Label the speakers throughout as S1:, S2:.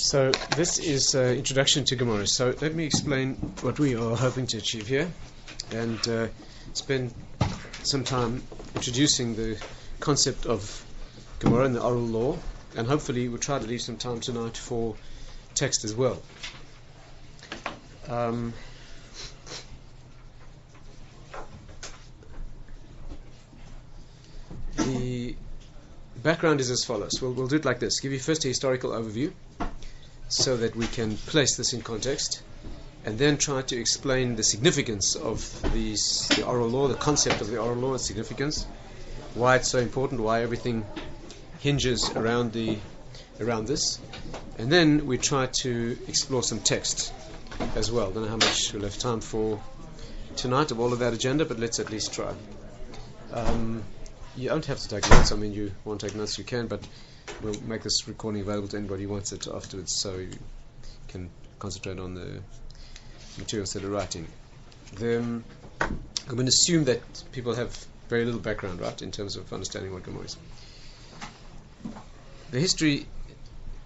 S1: So this is introduction to Gemara. So let me explain what we are hoping to achieve here, and spend some time introducing the concept of Gemara and the oral law, and hopefully we'll try to leave some time tonight for text as well. The background is as follows. We'll do it like this. Give you first a historical overview so that we can place this in context, and then try to explain the significance of the oral law, the concept of the oral law, its significance, why it's so important, why everything hinges around this, and then we try to explore some text as well. Don't know how much we'll have time for tonight of all of that agenda, but let's at least try. You don't have to take notes. I mean, you want to take notes, you can, but we'll make this recording available to anybody who wants it afterwards, so you can concentrate on the materials that are writing. I'm going to assume that people have very little background, right, in terms of understanding what Gemara is. The history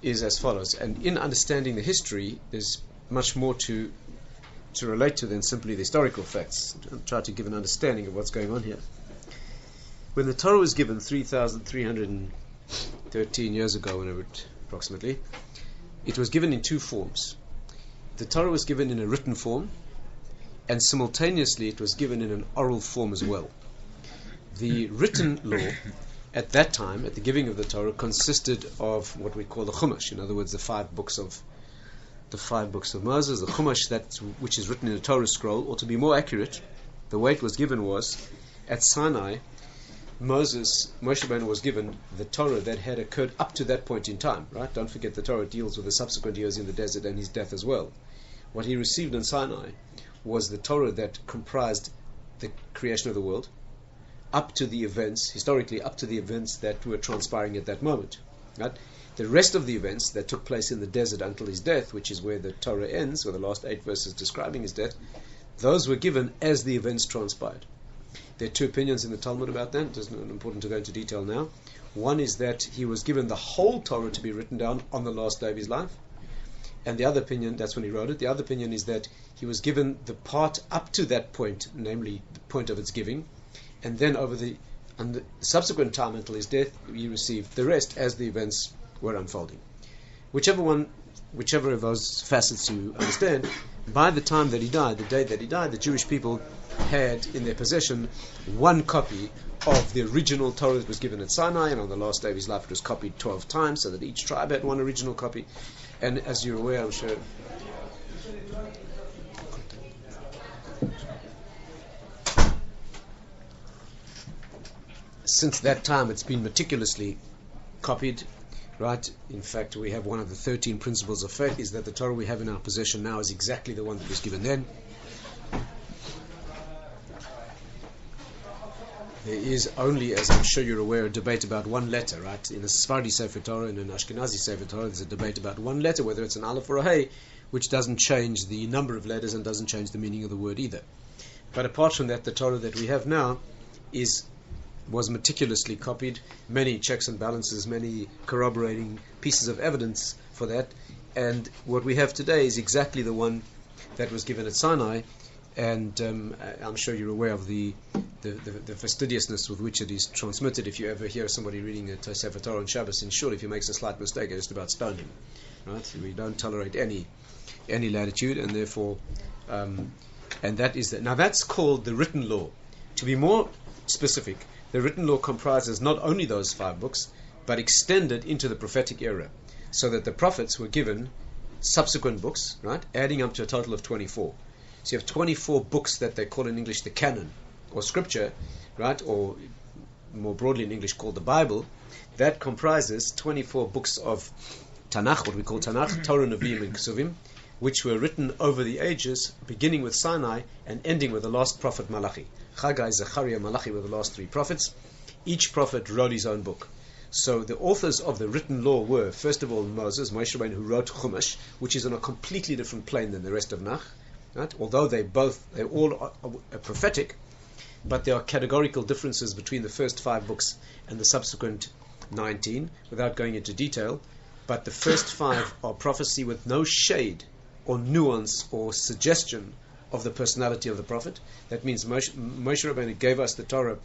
S1: is as follows, and in understanding the history, there's much more to relate to than simply the historical facts. I'll try to give an understanding of what's going on here. When the Torah was given 3,313 years ago, approximately, it was given in two forms. The Torah was given in a written form, and simultaneously it was given in an oral form as well. The written law at that time, at the giving of the Torah, consisted of what we call the Chumash. In other words, the five books of Moses, the Chumash, which is written in a Torah scroll. Or to be more accurate, the way it was given was at Sinai. Moshe Rabbeinu was given the Torah that had occurred up to that point in time, right? Don't forget the Torah deals with the subsequent years in the desert and his death as well. What he received in Sinai was the Torah that comprised the creation of the world, historically up to the events that were transpiring at that moment, right? The rest of the events that took place in the desert until his death, which is where the Torah ends, with the last 8 verses describing his death, those were given as the events transpired. There are two opinions in the Talmud about that. It's not important to go into detail now. One is that he was given the whole Torah to be written down on the last day of his life. And the other opinion, that's when he wrote it, the other opinion is that he was given the part up to that point, namely the point of its giving, and then over the subsequent time until his death, he received the rest as the events were unfolding. Whichever of those facets you understand, by the time that he died, the day that he died, the Jewish people had in their possession one copy of the original Torah that was given at Sinai, and on the last day of his life it was copied 12 times, so that each tribe had one original copy. And as you're aware, I'm sure, since that time it's been meticulously copied, right? In fact, we have one of the 13 principles of faith is that the Torah we have in our possession now is exactly the one that was given then. There is only, as I'm sure you're aware, a debate about one letter, right? In a Sephardi Sefer Torah and an Ashkenazi Sefer Torah, there's a debate about one letter, whether it's an Aleph or a Hey, which doesn't change the number of letters and doesn't change the meaning of the word either. But apart from that, the Torah that we have now was meticulously copied, many checks and balances, many corroborating pieces of evidence for that, and what we have today is exactly the one that was given at Sinai. And I'm sure you're aware of the fastidiousness with which it is transmitted. If you ever hear somebody reading a Tosefta Torah on Shabbos in shul, if he makes a slight mistake, it's just about stone him. Right? We don't tolerate any latitude, and therefore, and that is that. Now that's called the written law. To be more specific, the written law comprises not only those 5 books, but extended into the prophetic era, so that the prophets were given subsequent books, right, adding up to a total of 24. So you have 24 books that they call in English the canon, or scripture, right, or more broadly in English called the Bible. That comprises 24 books of Tanakh, what we call Tanakh, Torah, Nevi'im, and Kesuvim, which were written over the ages, beginning with Sinai and ending with the last prophet Malachi. Haggai, Zechariah, Malachi were the last 3 prophets. Each prophet wrote his own book. So the authors of the written law were, first of all, Moshe Rabbeinu, who wrote Chumash, which is on a completely different plane than the rest of Nach. Right? Although they're all prophetic, but there are categorical differences between the first 5 books and the subsequent 19, without going into detail. But the first 5 are prophecy with no shade or nuance or suggestion of the personality of the prophet. That means Moshe Rabbeinu gave us the Torah.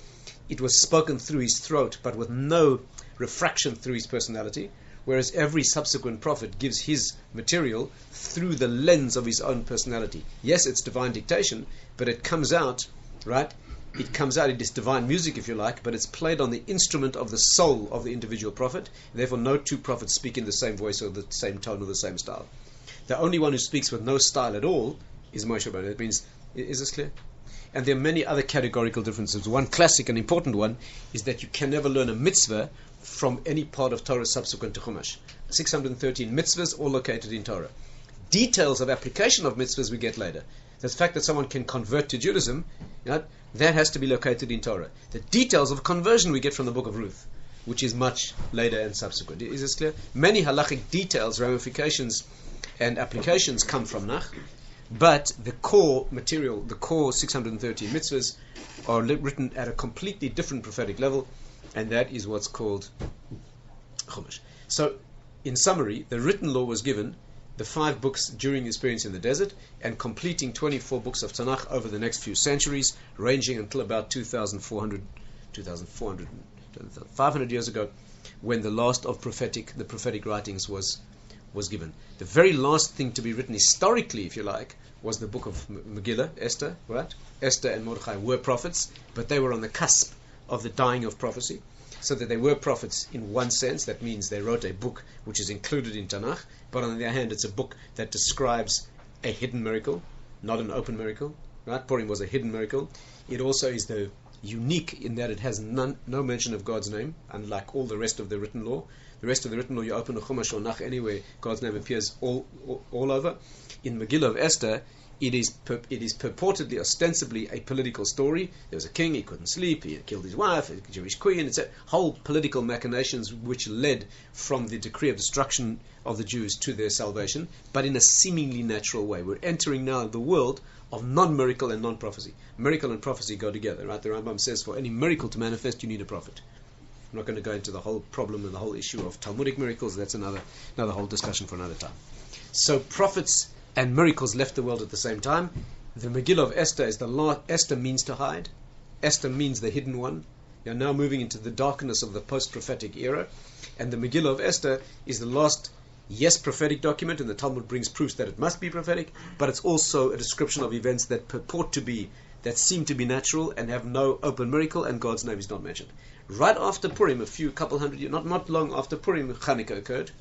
S1: It was spoken through his throat, but with no refraction through his personality, whereas every subsequent prophet gives his material through the lens of his own personality. Yes, it's divine dictation, but it comes out, right? It comes out, it is divine music, if you like, but it's played on the instrument of the soul of the individual prophet. Therefore, no 2 prophets speak in the same voice or the same tone or the same style. The only one who speaks with no style at all is Moshe Rabbeinu. That means, is this clear? And there are many other categorical differences. One classic and important one is that you can never learn a mitzvah from any part of Torah subsequent to Chumash. 613 mitzvahs, all located in Torah. Details of application of mitzvahs we get later. The fact that someone can convert to Judaism, that has to be located in Torah. The details of conversion we get from the book of Ruth, which is much later and subsequent. Is this clear? Many halachic details, ramifications, and applications come from Nach, but the core material, the core 613 mitzvahs, are written at a completely different prophetic level, and that is what's called Chumash. So, in summary, the written law was given, the 5 books during the experience in the desert, and completing 24 books of Tanakh over the next few centuries, ranging until about 500 years ago, when the last of the prophetic writings was given. The very last thing to be written historically, if you like, was the book of Megillah, Esther, right? Esther and Mordechai were prophets, but they were on the cusp of the dying of prophecy, so that they were prophets in one sense. That means they wrote a book which is included in Tanakh, but on the other hand, it's a book that describes a hidden miracle, not an open miracle, right? Purim was a hidden miracle. It also is the unique in that it has no mention of God's name, unlike all the rest of the written law. The rest of the written law, you open a Chumash or Nach anywhere, God's name appears all over. In Megillah of Esther, it is purportedly, ostensibly, a political story. There was a king, he couldn't sleep, he killed his wife, a Jewish queen, etc. Whole political machinations which led from the decree of destruction of the Jews to their salvation, but in a seemingly natural way. We're entering now the world of non-miracle and non-prophecy. Miracle and prophecy go together, right? The Rambam says for any miracle to manifest, you need a prophet. I'm not going to go into the whole problem and the whole issue of Talmudic miracles. That's another whole discussion for another time. So prophets and miracles left the world at the same time. The Megillah of Esther is the last. Esther means to hide. Esther means the hidden one. You're now moving into the darkness of the post-prophetic era. And the Megillah of Esther is the last, yes, prophetic document, and the Talmud brings proofs that it must be prophetic, but it's also a description of events that purport to be, that seem to be natural and have no open miracle, and God's name is not mentioned. Right after Purim, couple hundred years, not long after Purim, Chanukah occurred.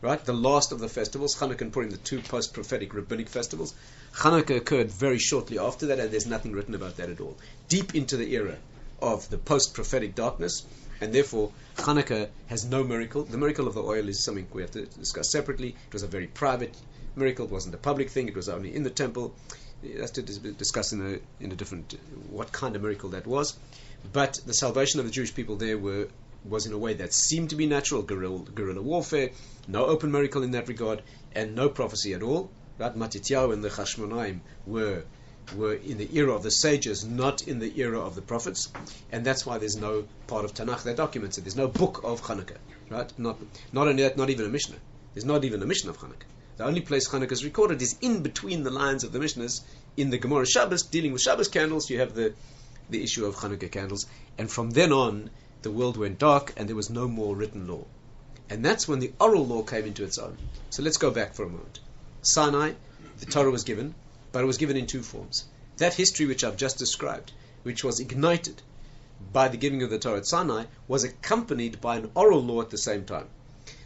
S1: Right, the last of the festivals, Chanukah and Purim, the 2 post-prophetic rabbinic festivals. Chanukah occurred very shortly after that, and there's nothing written about that at all. Deep into the era of the post-prophetic darkness, and therefore Chanukah has no miracle. The miracle of the oil is something we have to discuss separately. It was a very private miracle. It wasn't a public thing. It was only in the temple. That's to discuss in a different what kind of miracle that was. But the salvation of the Jewish people there was in a way that seemed to be natural, guerrilla warfare, no open miracle in that regard, and no prophecy at all. Right? Matityahu and the Chashmonaim were in the era of the sages, not in the era of the prophets, and that's why there's no part of Tanakh that documents it. There's no book of Chanukah, right? Not only that, not even a Mishnah. There's not even a Mishnah of Chanukah. The only place Chanukah is recorded is in between the lines of the Mishnahs. In the Gemara Shabbos, dealing with Shabbos candles, you have the issue of Chanukah candles, and from then on, the world went dark, and there was no more written law. And that's when the oral law came into its own. So let's go back for a moment. Sinai, the Torah was given, but it was given in 2 forms. That history which I've just described, which was ignited by the giving of the Torah at Sinai, was accompanied by an oral law at the same time.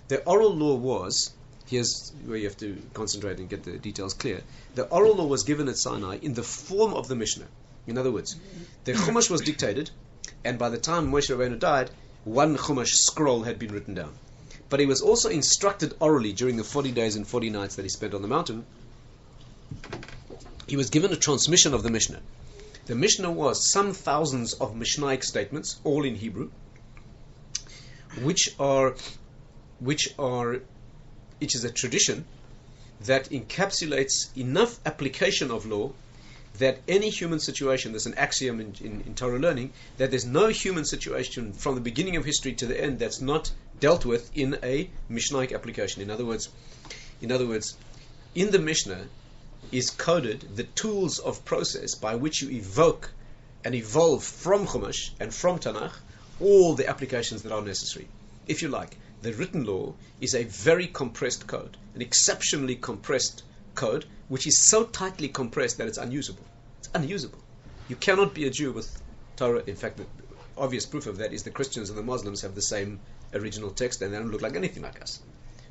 S1: The oral law was, here's where you have to concentrate and get the details clear, the oral law was given at Sinai in the form of the Mishnah. In other words, the Chumash was dictated, and by the time Moshe Rabbeinu died, 1 Chumash scroll had been written down. But he was also instructed orally during the 40 days and 40 nights that he spent on the mountain. He was given a transmission of the Mishnah. The Mishnah was some thousands of Mishnaic statements, all in Hebrew, which is a tradition that encapsulates enough application of law that any human situation, there's an axiom in Torah learning, that there's no human situation from the beginning of history to the end that's not dealt with in a Mishnaic application. In other words, in the Mishnah is coded the tools of process by which you evoke and evolve from Chumash and from Tanakh all the applications that are necessary. If you like, the written law is a very compressed code, an exceptionally compressed code, which is so tightly compressed that it's unusable. It's unusable. You cannot be a Jew with Torah. In fact, the obvious proof of that is the Christians and the Muslims have the same original text and they don't look like anything like us.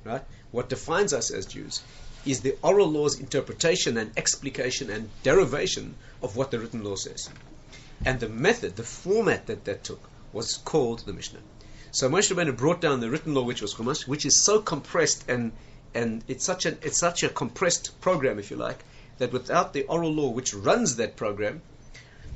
S1: Right? What defines us as Jews is the oral law's interpretation and explication and derivation of what the written law says. And the method, the format that took was called the Mishnah. So Moshe Rabbeinu brought down the written law, which was Chumash, which is so compressed and it's such a compressed program, if you like, that without the oral law which runs that program,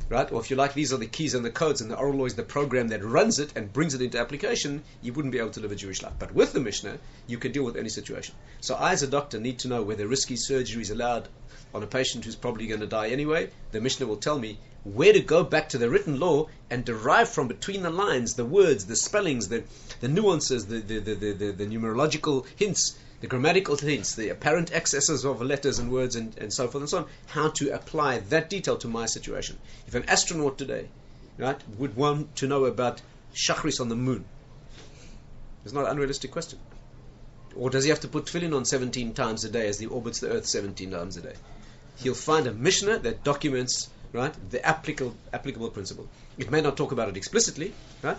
S1: right, or if you like, these are the keys and the codes, and the oral law is the program that runs it and brings it into application, you wouldn't be able to live a Jewish life. But with the Mishnah, you can deal with any situation. So I, as a doctor, need to know whether risky surgery is allowed on a patient who's probably going to die anyway. The Mishnah will tell me where to go back to the written law and derive from between the lines the words, the spellings, the nuances, the numerological hints, the grammatical hints, the apparent excesses of letters and words and so forth and so on, how to apply that detail to my situation. If an astronaut today, right, would want to know about Shachris on the moon, it's not an unrealistic question. Or does he have to put tefillin on 17 times a day as he orbits the earth 17 times a day? He'll find a Mishnah that documents, right, the applicable principle. It may not talk about it explicitly, right?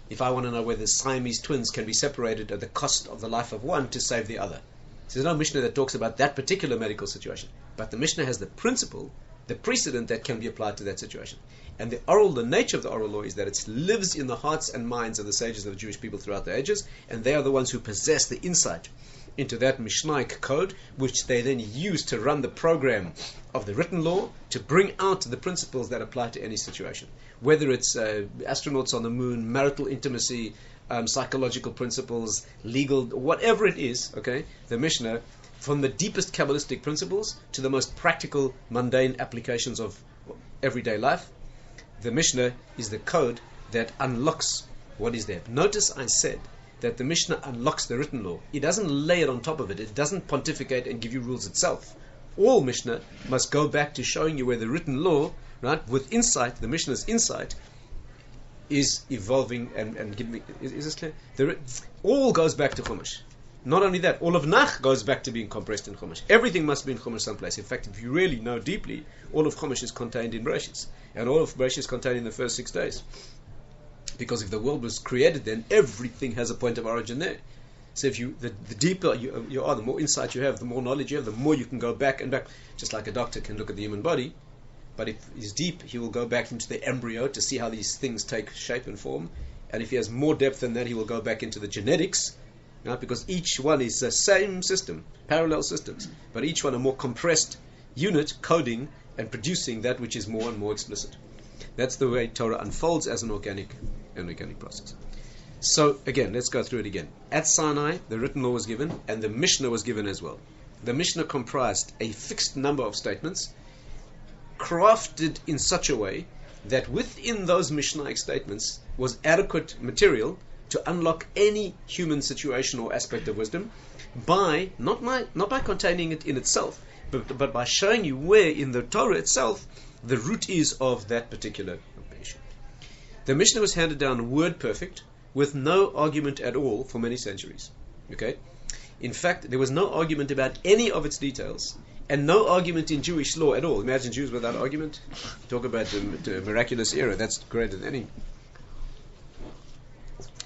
S1: If I want to know whether Siamese twins can be separated at the cost of the life of one to save the other. So there's no Mishnah that talks about that particular medical situation. But the Mishnah has the principle, the precedent that can be applied to that situation. And the nature of the oral law is that it lives in the hearts and minds of the sages of the Jewish people throughout the ages, and they are the ones who possess the insight into that Mishnaic code, which they then use to run the program of the written law to bring out the principles that apply to any situation. Whether it's astronauts on the moon, marital intimacy, psychological principles, legal, whatever it is, okay, the Mishnah, from the deepest Kabbalistic principles to the most practical, mundane applications of everyday life, the Mishnah is the code that unlocks what is there. Notice I said that the Mishnah unlocks the written law. It doesn't lay it on top of it. It doesn't pontificate and give you rules itself. All Mishnah must go back to showing you where the written law, right, with insight, the Mishnah's insight, is evolving and giving. Is this clear? All goes back to Chumash. Not only that, all of Nach goes back to being compressed in Chumash. Everything must be in Chumash someplace. In fact, if you really know deeply, all of Chumash is contained in Bereshis, and all of Bereshis is contained in the first 6 days. Because if the world was created, then everything has a point of origin there. So if the deeper you are, the more insight you have, the more knowledge you have, the more you can go back and back. Just like a doctor can look at the human body, but if he's deep, he will go back into the embryo to see how these things take shape and form. And if he has more depth than that, he will go back into the genetics, because each one is the same system, parallel systems, but each one a more compressed unit coding and producing that which is more and more explicit. That's the way Torah unfolds as an organic process. So again, let's go through it again. At Sinai, the written law was given, and the Mishnah was given as well. The Mishnah comprised a fixed number of statements, crafted in such a way that within those Mishnaic statements was adequate material to unlock any human situation or aspect of wisdom by not by containing it in itself, but by showing you where in the Torah itself the root is of that particular issue. The Mishnah was handed down word perfect, with no argument at all for many centuries. Okay? In fact, there was no argument about any of its details, and no argument in Jewish law at all. Imagine Jews without argument. Talk about the miraculous era. That's greater than any.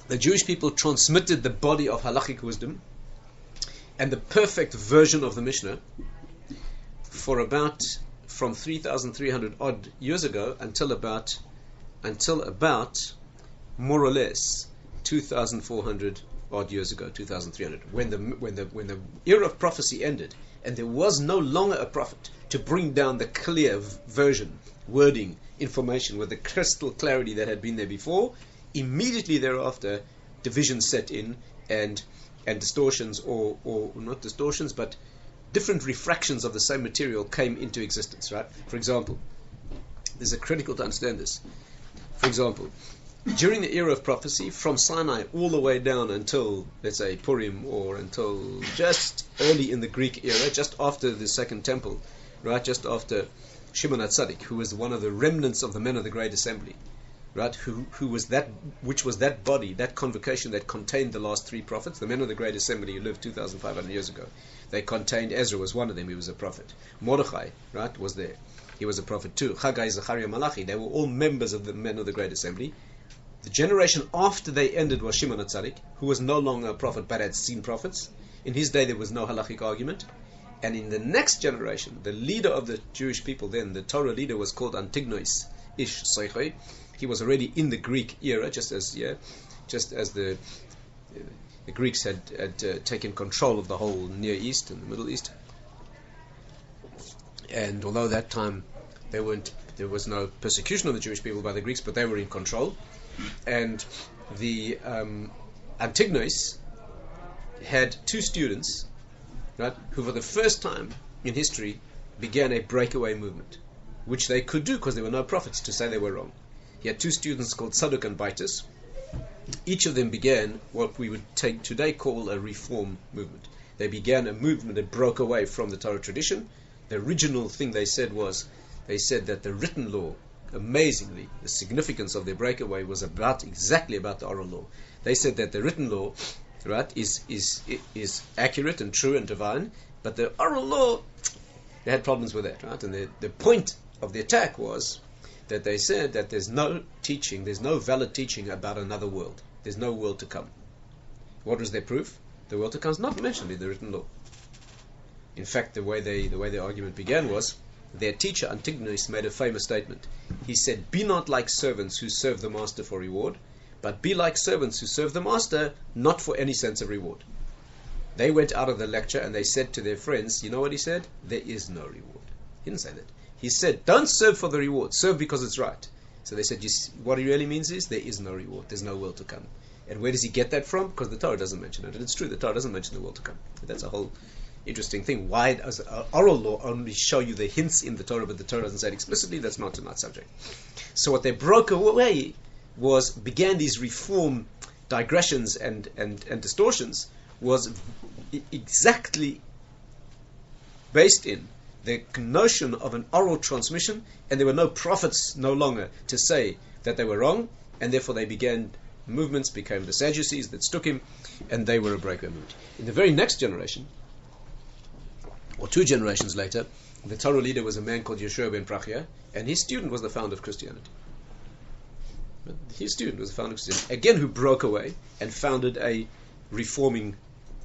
S1: The Jewish people transmitted the body of halachic wisdom and the perfect version of the Mishnah from 3,300 odd years ago until about more or less 2,400 odd years ago, 2,300, when the era of prophecy ended, and there was no longer a prophet to bring down the clear version, wording, information with the crystal clarity that had been there before. Immediately thereafter, divisions set in, and distortions, or not distortions, but different refractions of the same material came into existence, right? For example, there's a critical to understand this. For example, during the era of prophecy, from Sinai all the way down until, let's say, Purim, or until just early in the Greek era, just after the Second Temple, right, just after Shimon HaTzadik, who was one of the remnants of the men of the Great Assembly, right, who was that, which was that body, that convocation that contained the last three prophets, the men of the Great Assembly who lived 2,500 years ago. They contained, Ezra was one of them, he was a prophet. Mordechai, right, was there. He was a prophet too. Haggai, Zechariah, Malachi, they were all members of the men of the Great Assembly. The generation after they ended was Shimon HaTzadik, who was no longer a prophet but had seen prophets. In his day there was no halachic argument. And in the next generation, the leader of the Jewish people then, the Torah leader, was called Antignos Ish Seichoi. He was already in the Greek era, just as the Greeks had taken control of the whole Near East and the Middle East. And although that time there was no persecution of the Jewish people by the Greeks, but they were in control. And the Antignos had two students, right, who for the first time in history began a breakaway movement, which they could do because there were no prophets to say they were wrong. He had two students called Tzadok and Baitus. Each of them began what we would today call a reform movement. They began a movement that broke away from the Torah tradition. The original thing they said that the written law, amazingly, the significance of their breakaway was exactly about the oral law. They said that the written law, right, is accurate and true and divine, but the oral law, they had problems with that, right? And the point of the attack was that they said that there's no valid teaching about another world. There's no world to come. What was their proof? The world to come is not mentioned in the written law. In fact, the way the argument began was, their teacher Antignos made a famous statement. He said, "Be not like servants who serve the master for reward, but be like servants who serve the master not for any sense of reward." They went out of the lecture and they said to their friends, you know what he said? There is no reward. He didn't say that. He said, don't serve for the reward, serve because it's right. So they said, what he really means is, there is no reward, there's no world to come. And where does he get that from? Because the Torah doesn't mention it. And it's true, the Torah doesn't mention the world to come. That's a whole interesting thing. Why does oral law only show you the hints in the Torah, but the Torah doesn't say it explicitly? That's not tonight's subject. So what they broke away began these reform digressions and distortions, was exactly based in the notion of an oral transmission, and there were no prophets no longer to say that they were wrong, and therefore they began movements, became the Sadducees that stuck him, and they were a breakaway movement. In the very next generation, or two generations later, the Torah leader was a man called Yeshua ben Prachia, and his student was the founder of Christianity. His student was the founder of Christianity, again who broke away and founded a reforming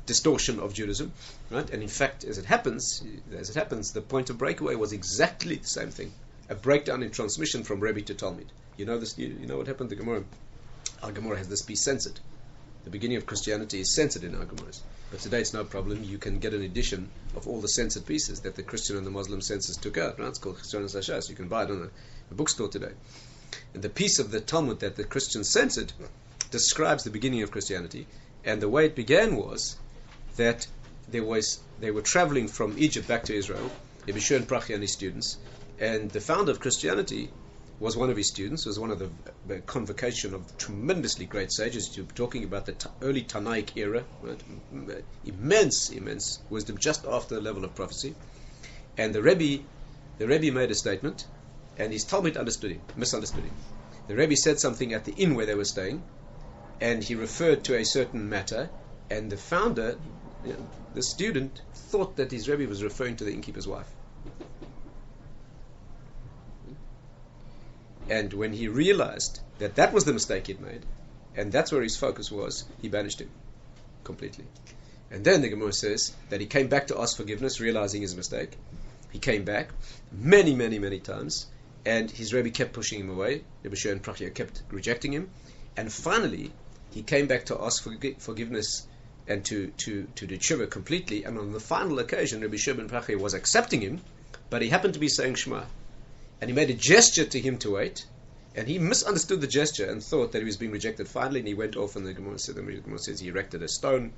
S1: distortion of Judaism, right? And in fact, as it happens, the point of breakaway was exactly the same thing: a breakdown in transmission from Rebbe to Talmud. You know this. You know what happened to Gemara. Our Gemara has this piece censored. The beginning of Christianity is censored in our Gemaras, but today it's no problem. You can get an edition of all the censored pieces that the Christian and the Muslim censors took out. Right? It's called Christian Sashas. You can buy it on a bookstore today. And the piece of the Talmud that the Christians censored describes the beginning of Christianity, and the way it began was that they were traveling from Egypt back to Israel, Rabbi Shimon Prachia and his students, and the founder of Christianity was one of his students, was one of the convocation of tremendously great sages. You're talking about the early Tanaic era, right? Immense wisdom just after the level of prophecy. And the Rebbe made a statement, and his Talmud misunderstood him. The Rebbe said something at the inn where they were staying, and he referred to a certain matter, and the founder, the student, thought that his Rebbe was referring to the innkeeper's wife. And when he realized that that was the mistake he'd made, and that's where his focus was, he banished him completely. And then the Gemara says that he came back to ask forgiveness, realizing his mistake. He came back many, many, many times, and his Rebbe kept pushing him away. Rabbi Shimon Prachia kept rejecting him, and finally he came back to ask forgiveness and to do tshuva completely. And on the final occasion, Rabbi Shimon Prachia was accepting him, but he happened to be saying Shema. And he made a gesture to him to wait, and he misunderstood the gesture and thought that he was being rejected finally, and he went off, and the Gemara says he erected a stone,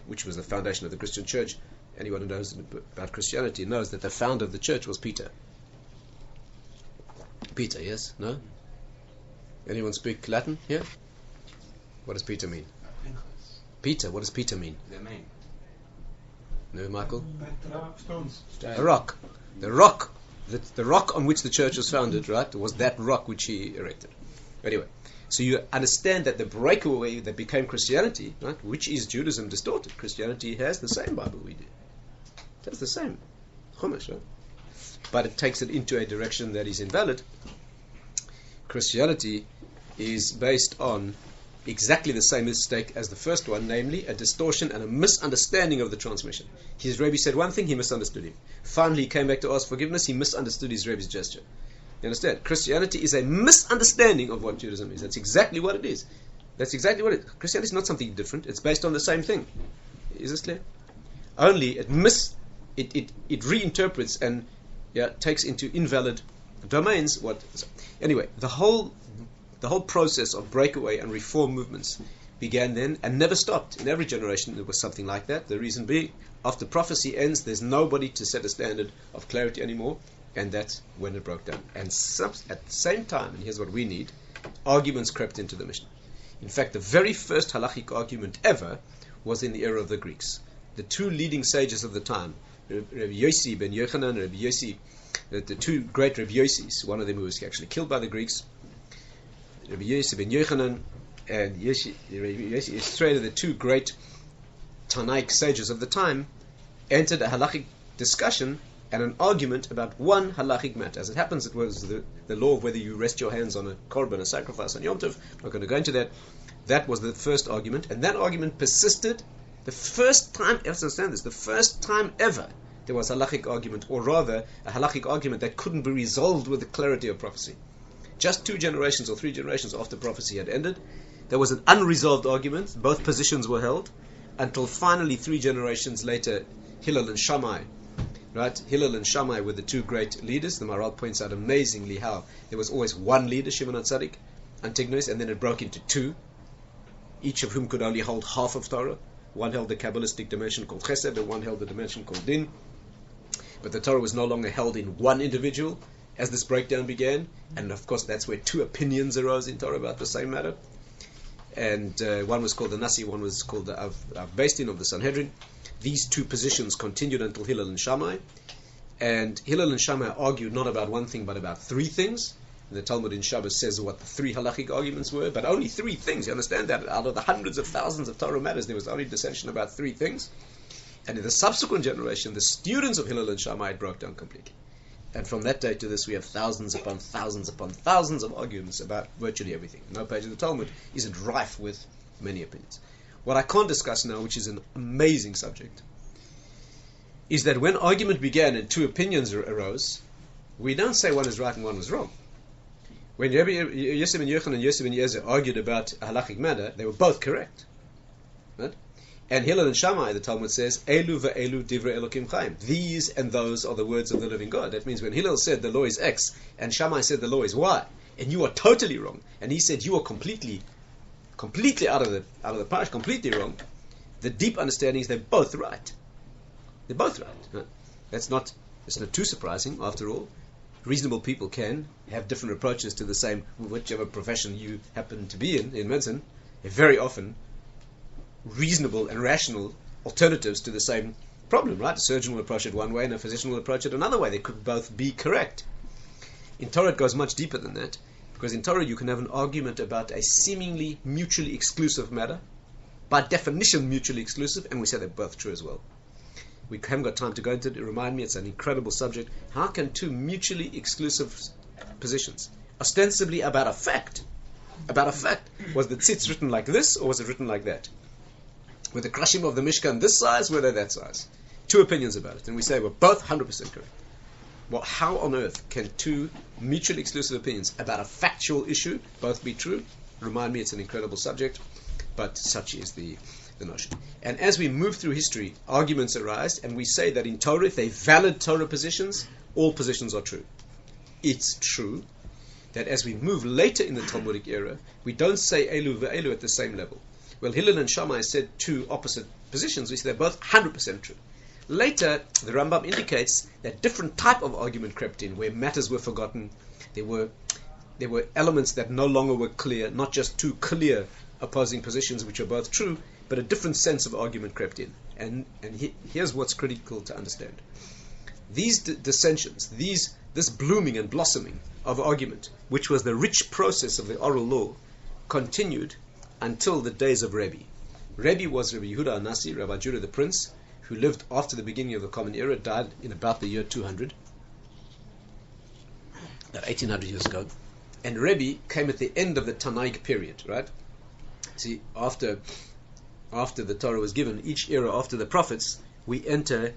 S1: which was the foundation of the Christian church, Anyone who knows about Christianity knows that the founder of the church was Peter. Peter, yes? No? Anyone speak Latin here? What does Peter mean? Peter, what does Peter mean?
S2: The main.
S1: No, Michael?
S3: Stones.
S1: A rock. The rock. The rock on which the church was founded, right, was that rock which he erected. Anyway, so you understand that the breakaway that became Christianity, right, which is Judaism distorted. Christianity has the same Bible we do. It has the same Chumash, right? But it takes it into a direction that is invalid. Christianity is based on exactly the same mistake as the first one, namely a distortion and a misunderstanding of the transmission. His Rebbe said one thing, he misunderstood him. Finally, he came back to ask forgiveness, he misunderstood his Rebbe's gesture. You understand? Christianity is a misunderstanding of what Judaism is. That's exactly what it is. That's exactly what it is. Christianity is not something different. It's based on the same thing. Is this clear? Only it reinterprets and takes into invalid domains what. Anyway, the whole process of breakaway and reform movements began then and never stopped. In every generation there was something like that. The reason being, after prophecy ends, there's nobody to set a standard of clarity anymore, and that's when it broke down. And at the same time, and here's what we need, arguments crept into the Mishnah. In fact, the very first halachic argument ever was in the era of the Greeks. The two leading sages of the time, Rabbi Yossi ben Yochanan, Rabbi Yossi, the two great Rabbi Yossis, one of them who was actually killed by the Greeks, Rabbi Yossi ben Yochanan and Rabbi Yossi Israel, the two great Tanaic sages of the time, entered a halachic discussion and an argument about one halachic matter. As it happens, it was the law of whether you rest your hands on a korban, a sacrifice on Yom Tov. I'm not going to go into that. That was the first argument, and that argument persisted. The first time, you have to understand this, the first time ever there was a halachic argument, or rather a halachic argument that couldn't be resolved with the clarity of prophecy. Just 2 generations or 3 generations after prophecy had ended, there was an unresolved argument. Both positions were held until finally 3 generations later, Hillel and Shammai. Right? Hillel and Shammai were the 2 great leaders. The Maharal points out amazingly how there was always one leader, Shimon HaTzadik, Antigonus, and then it broke into 2, each of whom could only hold half of Torah. One held the Kabbalistic dimension called Chesed, and one held the dimension called Din. But the Torah was no longer held in one individual as this breakdown began, and of course that's where 2 opinions arose in Torah about the same matter. And one was called the Nasi, one was called the Av Beis Din of the Sanhedrin. These 2 positions continued until Hillel and Shammai. And Hillel and Shammai argued not about one thing but about 3 things. And the Talmud in Shabbos says what the 3 halachic arguments were, but only 3 things. You understand that? Out of the hundreds of thousands of Torah matters, there was only dissension about 3 things. And in the subsequent generation, the students of Hillel and Shammai broke down completely. And from that day to this, we have thousands upon thousands upon thousands of arguments about virtually everything. No page of the Talmud isn't rife with many opinions. What I can't discuss now, which is an amazing subject, is that when argument began and 2 opinions arose, we don't say one is right and one was wrong. When Rabbi Yossi ben Yochanan and Yossi ben Yezer argued about a halachic matter, they were both correct. Right? And Hillel and Shammai, the Talmud says, Elu ve'elu divrei Elokim chaim. These and those are the words of the living God. That means when Hillel said the law is X, and Shammai said the law is Y, and you are totally wrong, and he said you are completely out of the parish, completely wrong, the deep understanding is they're both right. They're both right. Right? It's not too surprising, after all. Reasonable people can have different approaches to the same, whichever profession you happen to be in medicine. Very often reasonable and rational alternatives to the same problem, right? A surgeon will approach it one way and a physician will approach it another way. They could both be correct. In Torah it goes much deeper than that, because in Torah you can have an argument about a seemingly mutually exclusive matter, by definition mutually exclusive, and we say they're both true as well. We haven't got time to go into it. Remind me, it's an incredible subject. How can 2 mutually exclusive positions, ostensibly about a fact, was the tzitz written like this or was it written like that? Were the krashim of the Mishkan this size, were they that size? 2 opinions about it, and we say we're both 100% correct. Well, how on earth can 2 mutually exclusive opinions about a factual issue both be true? Remind me, it's an incredible subject, but such is the notion. And as we move through history, arguments arise, and we say that in Torah, if they're valid Torah positions, all positions are true. It's true that as we move later in the Talmudic era, we don't say Elu ve'elu at the same level. Well, Hillel and Shammai said 2 opposite positions. We say they're both 100% true. Later, the Rambam indicates that different type of argument crept in, where matters were forgotten. There were elements that no longer were clear, not just two clear opposing positions which are both true, but a different sense of argument crept in. And here's what's critical to understand. These dissensions, this blooming and blossoming of argument, which was the rich process of the oral law, continued until the days of Rebbe. Rebbe was Rabbi Yehuda Anasi, Rabbi Judah the Prince, who lived after the beginning of the Common Era, died in about the year 200, about 1800 years ago. And Rebbe came at the end of the Tanaic period, right? See, after the Torah was given, each era after the prophets, we enter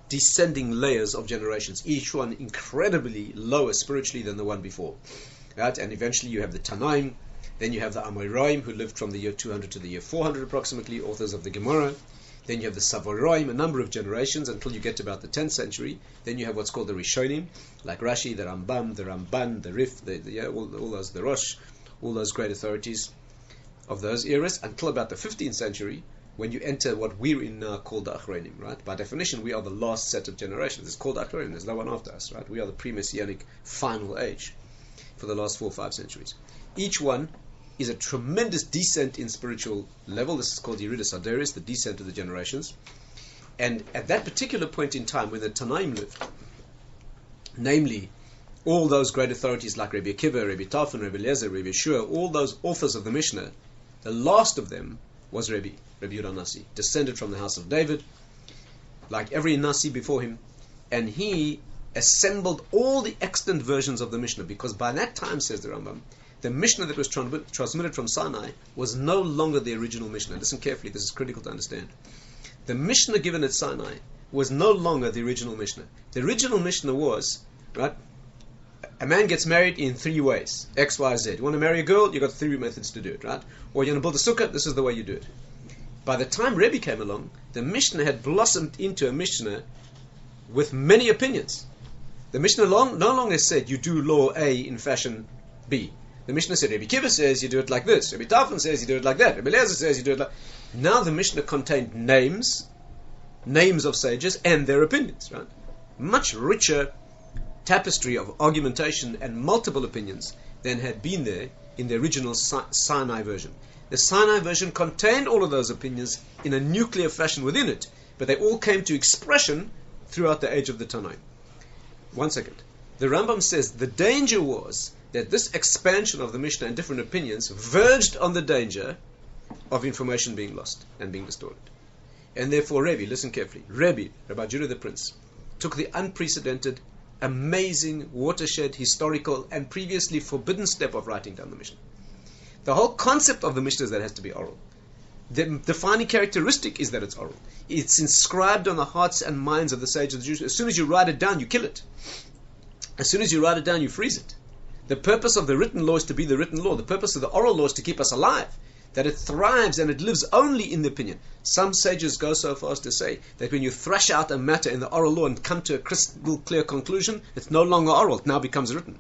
S1: descending layers of generations, each one incredibly lower spiritually than the one before. Right? And eventually you have the Tanaim, then you have the Amoraim, who lived from the year 200 to the year 400 approximately, authors of the Gemara. Then you have the Savoraim, a number of generations, until you get to about the 10th century. Then you have what's called the Rishonim, like Rashi, the Rambam, the Ramban, the Rif, all those, the Rosh, all those great authorities of those eras, until about the 15th century, when you enter what we're in now called the Achronim, right? By definition, we are the last set of generations. It's called Achronim. There's no one after us, right? We are the pre-Messianic final age for the last 4 or 5 centuries. Each one is a tremendous descent in spiritual level. This is called Yeridus Aderis, the descent of the generations. And at that particular point in time, when the Tanaim lived, namely all those great authorities like Rabbi Akiva, Rabbi Tarfon, Rabbi Eliezer, Rabbi Yeshua, all those authors of the Mishnah, the last of them was Rabbi Yehuda Nasi, descended from the house of David, like every Nasi before him, and he assembled all the extant versions of the Mishnah, because by that time, says the Rambam, the Mishnah that was transmitted from Sinai was no longer the original Mishnah. Listen carefully, this is critical to understand. The Mishnah given at Sinai was no longer the original Mishnah. The original Mishnah was, right, a man gets married in 3 ways, X, Y, Z. You want to marry a girl, you've got 3 methods to do it, right? Or you want to build a sukkah, this is the way you do it. By the time Rebbe came along, the Mishnah had blossomed into a Mishnah with many opinions. The Mishnah no longer said you do law A in fashion B. The Mishnah said, Rabbi Akiva says you do it like this. Rabbi Tarfon says you do it like that. Rabbi Eliezer says you do it like... Now the Mishnah contained names of sages and their opinions, right? Much richer tapestry of argumentation and multiple opinions than had been there in the original Sinai version. The Sinai version contained all of those opinions in a nuclear fashion within it, but they all came to expression throughout the age of the Tanaim. 1 second. The Rambam says the danger was that this expansion of the Mishnah and different opinions verged on the danger of information being lost and being distorted. And therefore Rebbe, listen carefully, Rabbi Judah the Prince, took the unprecedented, amazing, watershed, historical, and previously forbidden step of writing down the Mishnah. The whole concept of the Mishnah is that it has to be oral. The defining characteristic is that it's oral. It's inscribed on the hearts and minds of the sages of the Jews. As soon as you write it down, you kill it. As soon as you write it down, you freeze it. The purpose of the written law is to be the written law. The purpose of the oral law is to keep us alive, that it thrives and it lives only in the opinion. Some sages go so far as to say that when you thrash out a matter in the oral law and come to a crystal clear conclusion, it's no longer oral, it now becomes written.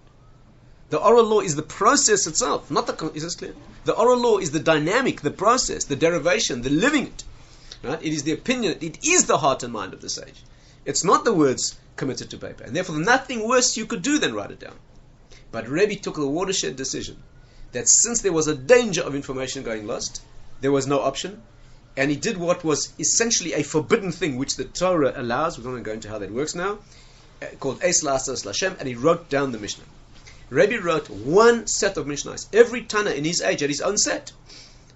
S1: The oral law is the process itself, not the... Is this clear? The oral law is the dynamic, the process, the derivation, the living it. Right? It is the opinion, it is the heart and mind of the sage. It's not the words committed to paper. And therefore nothing worse you could do than write it down. But Rebbe took the watershed decision that since there was a danger of information going lost, there was no option, and he did what was essentially a forbidden thing, which the Torah allows. We're not going to go into how that works now, called Eis La'asas Lashem, and he wrote down the Mishnah. Rebbe wrote 1 set of Mishnahs. Every Tana in his age had his own set.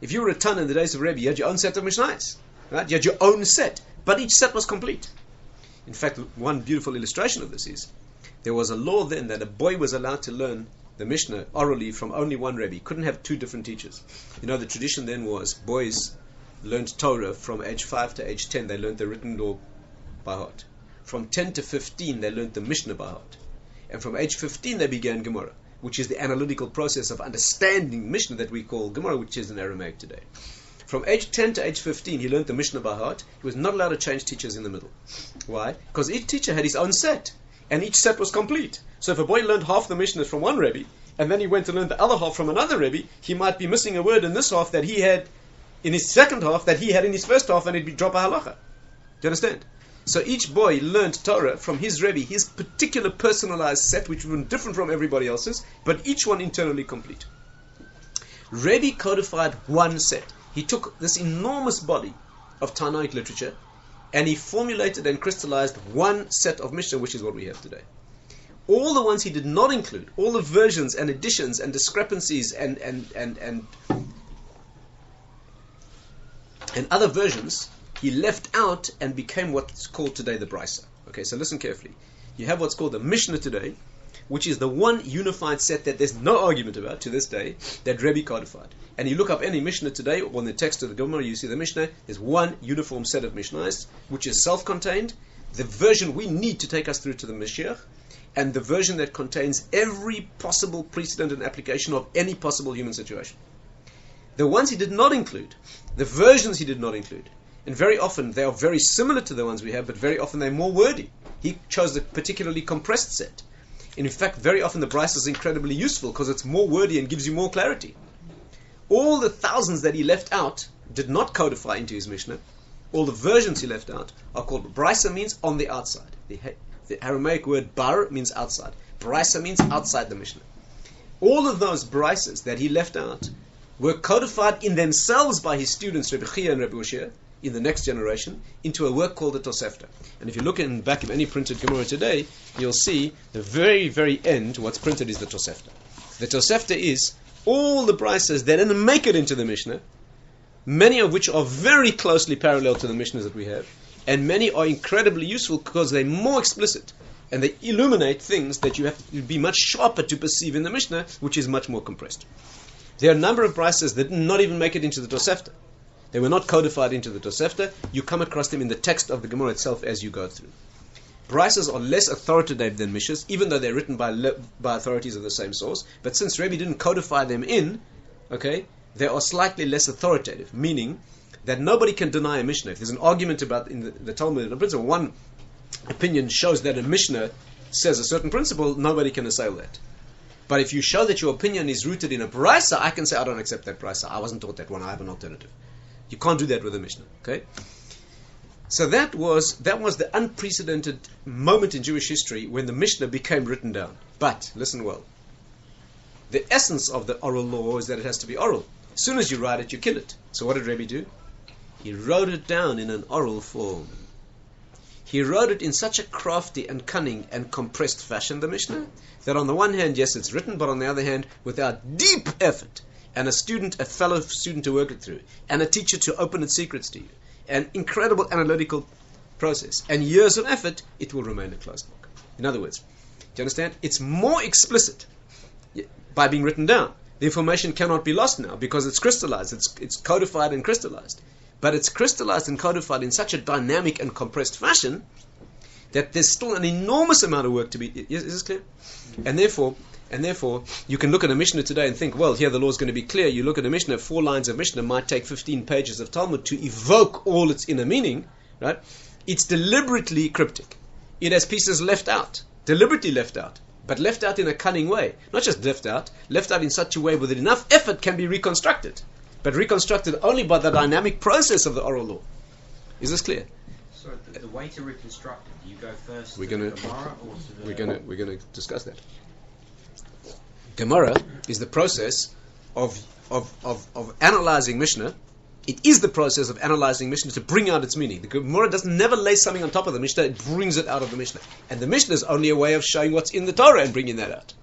S1: If you were a Tana in the days of Rebbe, you had your own set of Mishnahs. Right? You had your own set, but each set was complete. In fact, one beautiful illustration of this is, there was a law then that a boy was allowed to learn the Mishnah orally from only one Rebbe. He couldn't have 2 different teachers. You know, the tradition then was boys learned Torah from age 5 to age 10. They learned the written law by heart. From 10 to 15, they learned the Mishnah by heart. And from age 15, they began Gemara, which is the analytical process of understanding Mishnah that we call Gemara, which is in Aramaic today. From age 10 to age 15, he learned the Mishnah by heart. He was not allowed to change teachers in the middle. Why? Because each teacher had his own set, and each set was complete. So if a boy learned half the Mishnah from one Rebbe, and then he went to learn the other half from another Rebbe, he might be missing a word in this half that he had in his second half, that he had in his first half, and it'd be drop a halacha. Do you understand? So each boy learned Torah from his Rebbe, his particular personalized set, which was different from everybody else's, but each one internally complete. Rebbe codified one set. He took this enormous body of Tanaic literature, and he formulated and crystallized one set of Mishnah, which is what we have today. All the ones he did not include, all the versions and additions and discrepancies and other versions, he left out and became what's called today the Brisa. Okay, so listen carefully. You have what's called the Mishnah today, which is the one unified set that there's no argument about to this day, that Rebbe codified. And you look up any Mishnah today, or in the text of the Gemara, you see the Mishnah, there's one uniform set of Mishnahs, which is self-contained, the version we need to take us through to the Mashiach, and the version that contains every possible precedent and application of any possible human situation. The ones he did not include, the versions he did not include, and very often they are very similar to the ones we have, but very often they're more wordy. He chose a particularly compressed set. And in fact, very often the Brisa is incredibly useful because it's more wordy and gives you more clarity. All the thousands that he left out did not codify into his Mishnah. All the versions he left out are called Brisa, means on the outside. The Aramaic word bar means outside. Brisa means outside the Mishnah. All of those Brisas that he left out were codified in themselves by his students, Rabbi Chia and Rabbi Ushia, in the next generation, into a work called the Tosefta. And if you look in the back of any printed Gemara today, you'll see the very, very end, what's printed is the Tosefta. The Tosefta is all the Brisas that didn't make it into the Mishnah, many of which are very closely parallel to the Mishnahs that we have, and many are incredibly useful because they're more explicit, and they illuminate things that you have to be much sharper to perceive in the Mishnah, which is much more compressed. There are a number of Brisas that did not even make it into the Tosefta. They were not codified into the Tosefta. You come across them in the text of the Gemara itself as you go through. Brisas are less authoritative than Mishnahs, even though they're written by authorities of the same source. But since Rebbe didn't codify them in, okay, they are slightly less authoritative, meaning that nobody can deny a Mishnah. If there's an argument about in the Talmud, in principle, one opinion shows that a Mishnah says a certain principle, nobody can assail that. But if you show that your opinion is rooted in a Brisa, I can say, I don't accept that Brisa. I wasn't taught that one. I have an alternative. You can't do that with a Mishnah. Okay? So that was the unprecedented moment in Jewish history when the Mishnah became written down. But, listen well, the essence of the oral law is that it has to be oral. As soon as you write it, you kill it. So what did Rebbe do? He wrote it down in an oral form. He wrote it in such a crafty and cunning and compressed fashion, the Mishnah, that on the one hand, yes, it's written, but on the other hand, without deep effort, and a fellow student to work it through, and a teacher to open its secrets to you, an incredible analytical process, and years of effort, it will remain a closed book. In other words, do you understand? It's more explicit by being written down. The information cannot be lost now because it's crystallized, it's codified and crystallized. But it's crystallized and codified in such a dynamic and compressed fashion that there's still an enormous amount of work to be... Is this clear? And therefore, you can look at a Mishnah today and think, well, here the law is going to be clear. You look at a Mishnah, 4 lines of Mishnah might take 15 pages of Talmud to evoke all its inner meaning, right? It's deliberately cryptic. It has pieces left out, deliberately left out, but left out in a cunning way. Not just left out in such a way where enough effort can be reconstructed, but reconstructed only by the dynamic process of the oral law. Is this clear?
S2: So the way to reconstruct it, do you go first
S1: to
S2: the Gemara or to the...
S1: We're going to discuss that. Gemara is the process of analyzing Mishnah. It is the process of analyzing Mishnah to bring out its meaning. The Gemara doesn't never lay something on top of the Mishnah, it brings it out of the Mishnah. And the Mishnah is only a way of showing what's in the Torah and bringing that out.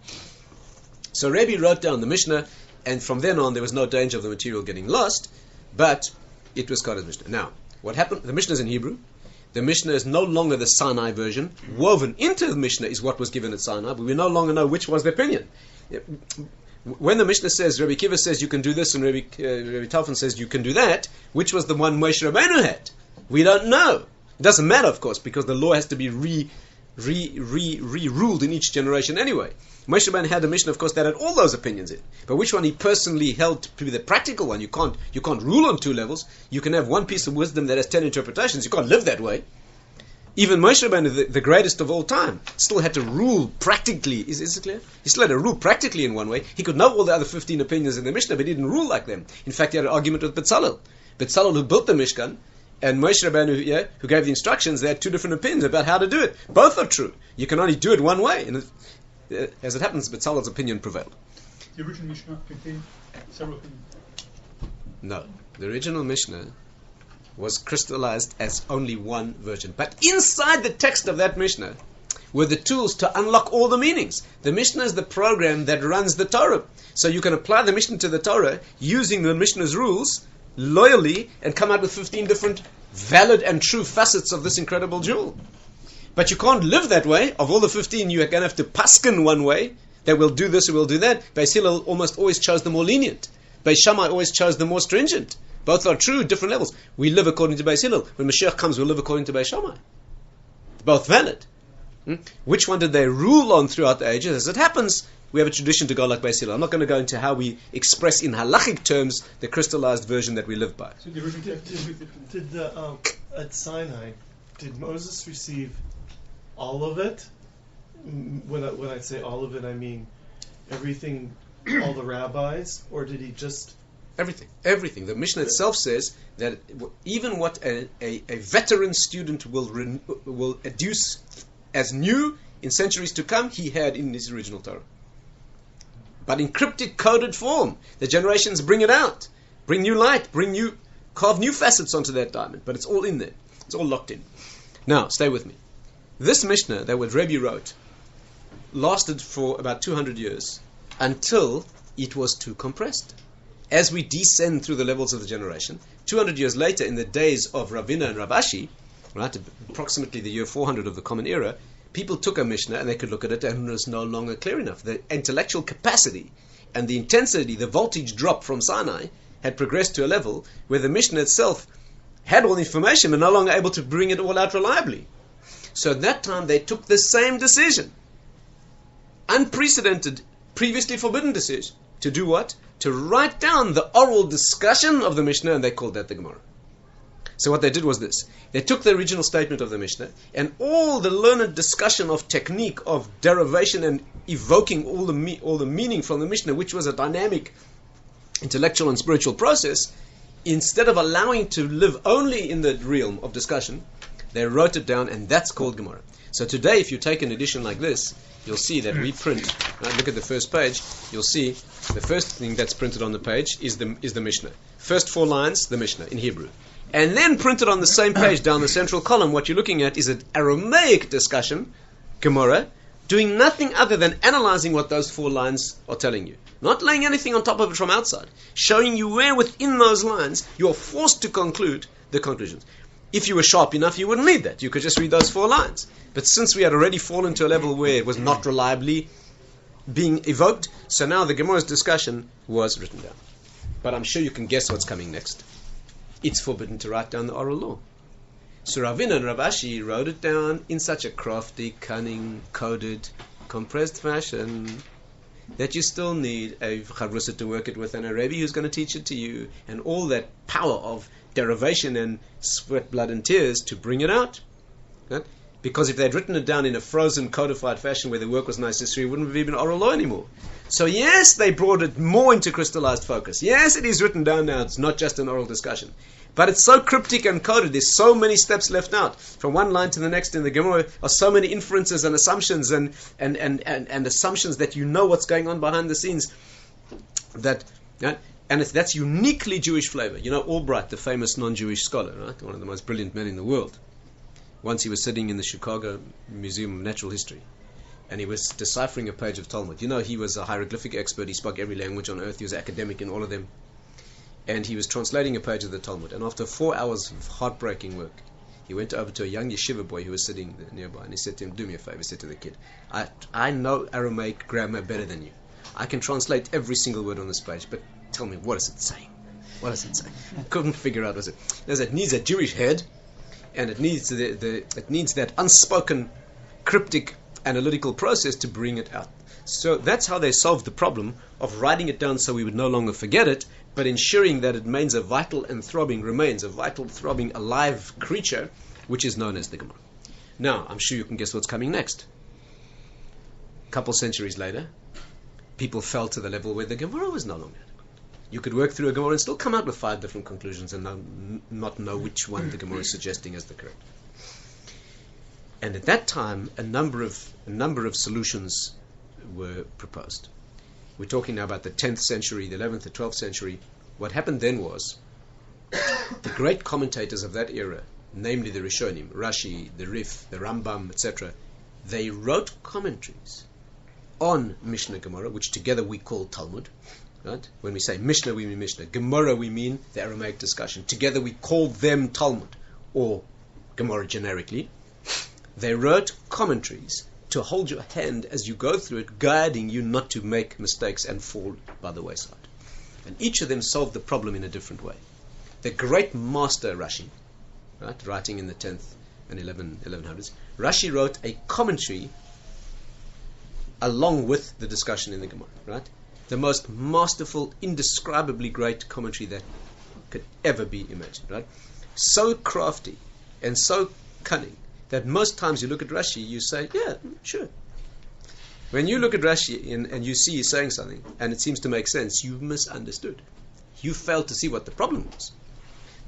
S1: So Rebbe wrote down the Mishnah, and from then on there was no danger of the material getting lost, but it was called as Mishnah. Now, what happened? The Mishnah is in Hebrew. The Mishnah is no longer the Sinai version. Woven into the Mishnah is what was given at Sinai, but we no longer know which was the opinion. When the Mishnah says, Rabbi Akiva says you can do this, and Rabbi Talfan says you can do that, which was the one Moshe Rabbeinu had? We don't know. It doesn't matter, of course, because the law has to be re-ruled in each generation anyway. Moshe Rabbeinu had a Mishnah, of course, that had all those opinions in. But which one he personally held to be the practical one? You can't rule on 2 levels. You can have one piece of wisdom that has 10 interpretations. You can't live that way. Even Moshe Rabbeinu, the greatest of all time, still had to rule practically. Is it clear? He still had to rule practically in one way. He could know all the other 15 opinions in the Mishnah, but he didn't rule like them. In fact, he had an argument with Betzalel. Betzalel, who built the Mishkan, and Moshe Rabbeinu, who gave the instructions, they had two different opinions about how to do it. Both are true. You can only do it one way. And as it happens, Betzalel's opinion prevailed.
S3: The original Mishnah contained several opinions.
S1: No. The original Mishnah was crystallized as only one version. But inside the text of that Mishnah were the tools to unlock all the meanings. The Mishnah is the program that runs the Torah. So you can apply the Mishnah to the Torah using the Mishnah's rules loyally and come out with 15 different valid and true facets of this incredible jewel. But you can't live that way. Of all the 15, you're going to have to paskin one way, that will do this or will do that. Beis Hillel almost always chose the more lenient. Beis Shammai always chose the more stringent. Both are true, different levels. We live according to Beis Hillel. When Mashiach comes, we'll live according to Beis Shammai. Both valid. Which one did they rule on throughout the ages? As it happens, we have a tradition to go like Beis Hillel. I'm not going to go into how we express in halachic terms the crystallized version that we live by.
S3: So the original
S4: at Sinai, did Moses receive all of it? When I say all of it, I mean everything, all the rabbis, or did he just...
S1: Everything. The Mishnah itself says that even what a veteran student will adduce as new in centuries to come, he had in his original Torah. But in cryptic, coded form. The generations bring it out. Bring new light. Carve new facets onto that diamond. But it's all in there. It's all locked in. Now, stay with me. This Mishnah that what Rebbe wrote lasted for about 200 years until it was too compressed. As we descend through the levels of the generation, 200 years later, in the days of Ravina and Rabashi, right, approximately the year 400 of the Common Era, people took a Mishnah and they could look at it and it was no longer clear enough. The intellectual capacity and the intensity, the voltage drop from Sinai had progressed to a level where the Mishnah itself had all the information but no longer able to bring it all out reliably. So at that time they took the same decision, unprecedented, previously forbidden decision, to do what? To write down the oral discussion of the Mishnah, and they called that the Gemara. So what they did was this. They took the original statement of the Mishnah and all the learned discussion of technique, of derivation and evoking all the meaning from the Mishnah, which was a dynamic intellectual and spiritual process, instead of allowing to live only in the realm of discussion, they wrote it down, and that's called Gemara. So today, if you take an edition like this, you'll see that we print. Look at the first page. You'll see the first thing that's printed on the page is the Mishnah. First 4 lines, the Mishnah in Hebrew. And then printed on the same page down the central column, what you're looking at is an Aramaic discussion, Gemara, doing nothing other than analyzing what those 4 lines are telling you. Not laying anything on top of it from outside. Showing you where within those lines you're forced to conclude the conclusions. If you were sharp enough, you wouldn't need that. You could just read those 4 lines. But since we had already fallen to a level where it was not reliably being evoked, so now the Gemara's discussion was written down. But I'm sure you can guess what's coming next. It's forbidden to write down the oral law. So Ravina and Ravashi wrote it down in such a crafty, cunning, coded, compressed fashion that you still need a chavrusa to work it with and a Rebbe who's going to teach it to you, and all that power of derivation and sweat, blood and tears to bring it out. Right? Because if they'd written it down in a frozen, codified fashion where the work was necessary, it wouldn't have been oral law anymore. So yes, they brought it more into crystallized focus. Yes, it is written down now. It's not just an oral discussion. But it's so cryptic and coded. There's so many steps left out. From one line to the next in the Gemara are so many inferences and assumptions and assumptions that you know what's going on behind the scenes. That's uniquely Jewish flavor. You know Albright, the famous non-Jewish scholar, right? One of the most brilliant men in the world. Once he was sitting in the Chicago Museum of Natural History, and he was deciphering a page of Talmud. You know, he was a hieroglyphic expert. He spoke every language on earth. He was academic in all of them. And he was translating a page of the Talmud. And after 4 hours of heartbreaking work, he went over to a young yeshiva boy who was sitting nearby, and he said to him, "Do me a favor," he said to the kid, I know Aramaic grammar better than you. I can translate every single word on this page, but tell me, what is it saying? What does it say? Couldn't figure out what it needs a Jewish head, and it needs it needs that unspoken, cryptic, analytical process to bring it out. So that's how they solved the problem of writing it down so we would no longer forget it, but ensuring that it remains a vital, throbbing, alive creature, which is known as the Gemara. Now, I'm sure you can guess what's coming next. A couple centuries later, people fell to the level where the Gemara was no longer adequate. You could work through a Gemara and still come out with 5 different conclusions and not know which one the Gemara is suggesting as the correct. And at that time, a number of solutions were proposed. We're talking now about the 10th century, the 11th, the 12th century. What happened then was the great commentators of that era, namely the Rishonim, Rashi, the Rif, the Rambam, etc., they wrote commentaries on Mishnah Gemara, which together we call Talmud. Right? When we say Mishnah, we mean Mishnah. Gemara, we mean the Aramaic discussion. Together we call them Talmud, or Gemara generically. They wrote commentaries to hold your hand as you go through it, guiding you not to make mistakes and fall by the wayside. And each of them solved the problem in a different way. The great master Rashi, right, writing in the 10th and 1100s, Rashi wrote a commentary along with the discussion in the Gemara, right? The most masterful, indescribably great commentary that could ever be imagined, right? So crafty and so cunning that most times you look at Rashi, you say, yeah, sure. When you look at Rashi and you see he's saying something and it seems to make sense, you've misunderstood. You failed to see what the problem was.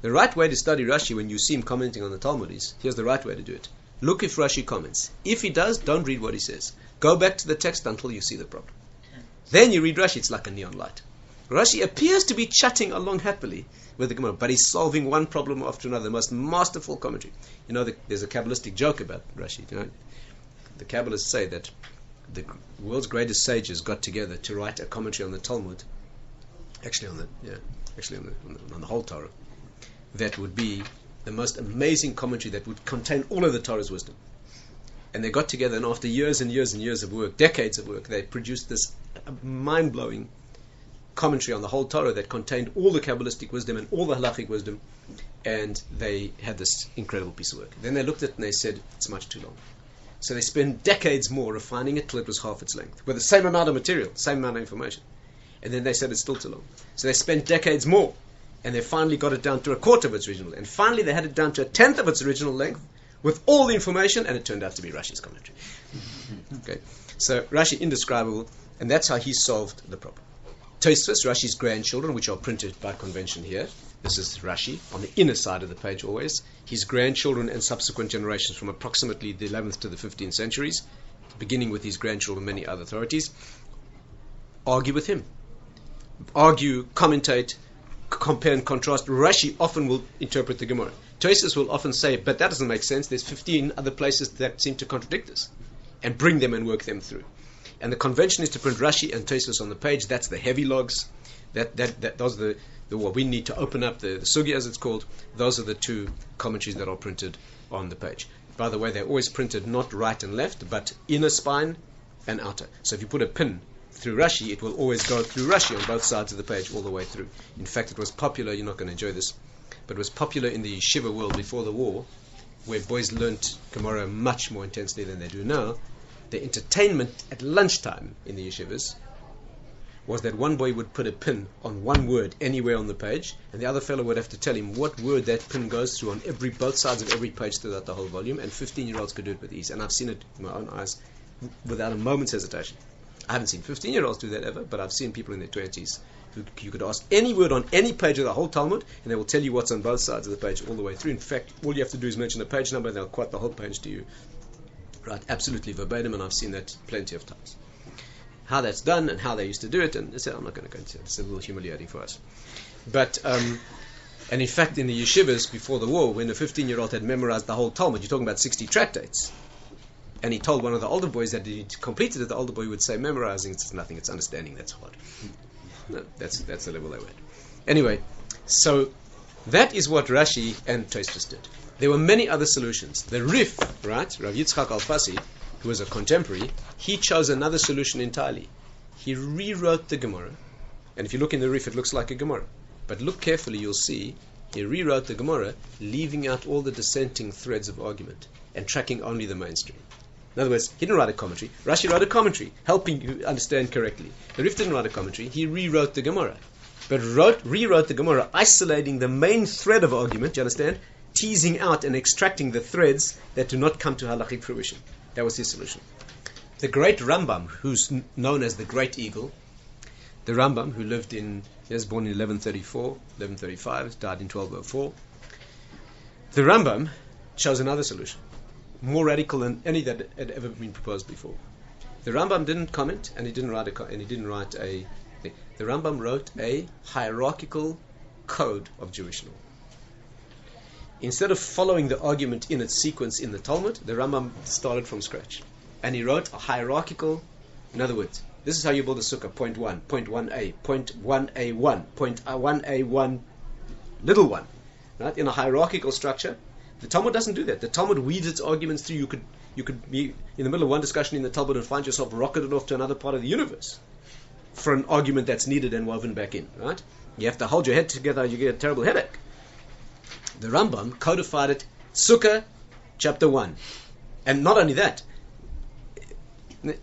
S1: The right way to study Rashi when you see him commenting on the Talmud is, here's the right way to do it. Look if Rashi comments. If he does, don't read what he says. Go back to the text until you see the problem. Then you read Rashi, it's like a neon light. Rashi appears to be chatting along happily with the Gemara, but he's solving one problem after another, the most masterful commentary. You know, there's a Kabbalistic joke about Rashi. You know, the Kabbalists say that the world's greatest sages got together to write a commentary on the Talmud, on the whole Torah, that would be the most amazing commentary that would contain all of the Torah's wisdom. And they got together, and after years and years and years of work, decades of work, they produced this mind-blowing commentary on the whole Torah that contained all the Kabbalistic wisdom and all the halachic wisdom, and they had this incredible piece of work. Then they looked at it and they said, it's much too long. So they spent decades more refining it till it was half its length, with the same amount of material, same amount of information. And then they said it's still too long. So they spent decades more, and they finally got it down to a quarter of its original, and finally they had it down to a tenth of its original length, with all the information, and it turned out to be Rashi's commentary. Okay, so Rashi, indescribable, and that's how he solved the problem. Tosefta, Rashi's grandchildren, which are printed by convention here. This is Rashi, on the inner side of the page always. His grandchildren and subsequent generations from approximately the 11th to the 15th centuries, beginning with his grandchildren and many other authorities, argue with him. Argue, commentate, compare and contrast. Rashi often will interpret the Gemara. Tosefta will often say, but that doesn't make sense. There's 15 other places that seem to contradict this, and bring them and work them through. And the convention is to print Rashi and Tosefta on the page. That's the heavy logs. Those are the what we need to open up the sugi, as it's called. Those are the two commentaries that are printed on the page. By the way, they're always printed not right and left, but inner spine and outer. So if you put a pin through Rashi, it will always go through Rashi on both sides of the page all the way through. In fact, it was popular, you're not going to enjoy this, but it was popular in the yeshiva world before the war, where boys learnt Gemara much more intensely than they do now. The entertainment at lunchtime in the yeshivas was that one boy would put a pin on one word anywhere on the page, and the other fellow would have to tell him what word that pin goes through on both sides of every page throughout the whole volume, and 15-year-olds could do it with ease. And I've seen it with my own eyes without a moment's hesitation. I haven't seen 15-year-olds do that ever, but I've seen people in their 20s who you could ask any word on any page of the whole Talmud, and they will tell you what's on both sides of the page all the way through. In fact, all you have to do is mention the page number, and they'll quote the whole page to you. Right, absolutely verbatim, and I've seen that plenty of times. How that's done and how they used to do it, and I'm not going to go into it. It's a little humiliating for us. But, and in fact, in the yeshivas before the war, when a 15-year-old had memorized the whole Talmud, you're talking about 60 tractates, and he told one of the older boys that he completed it, the older boy would say, memorizing, it's nothing, it's understanding, that's hard. No, that's the level they were at. Anyway, so that is what Rashi and Tosefta did. There were many other solutions. The Rif, right, Rav Yitzchak Al-Fasi, who was a contemporary, he chose another solution entirely. He rewrote the Gemara, and if you look in the Rif, it looks like a Gemara. But look carefully, you'll see he rewrote the Gemara, leaving out all the dissenting threads of argument and tracking only the mainstream. In other words, he didn't write a commentary. Rashi wrote a commentary, helping you understand correctly. The Rif didn't write a commentary. He rewrote the Gemara, but rewrote the Gemara, isolating the main thread of argument. Do you understand? Teasing out and extracting the threads that do not come to halachic fruition. That was his solution. The great Rambam, who's known as the Great Eagle, the Rambam, who lived in He was born in 1135, died in 1204. The Rambam chose another solution, more radical than any that had ever been proposed before. The Rambam didn't comment, and he didn't write a thing. The Rambam wrote a hierarchical code of Jewish law. Instead of following the argument in its sequence in the Talmud, the Rambam started from scratch, and he wrote a hierarchical. In other words, this is how you build a sukkah. Point 1, point 1a, point 1a1, point 1a1, little one. Right? In a hierarchical structure. The Talmud doesn't do that. The Talmud weeds its arguments through. You could be in the middle of one discussion in the Talmud and find yourself rocketed off to another part of the universe for an argument that's needed and woven back in. Right? You have to hold your head together, you get a terrible headache. The Rambam codified it, Sukkah, chapter 1. And not only that,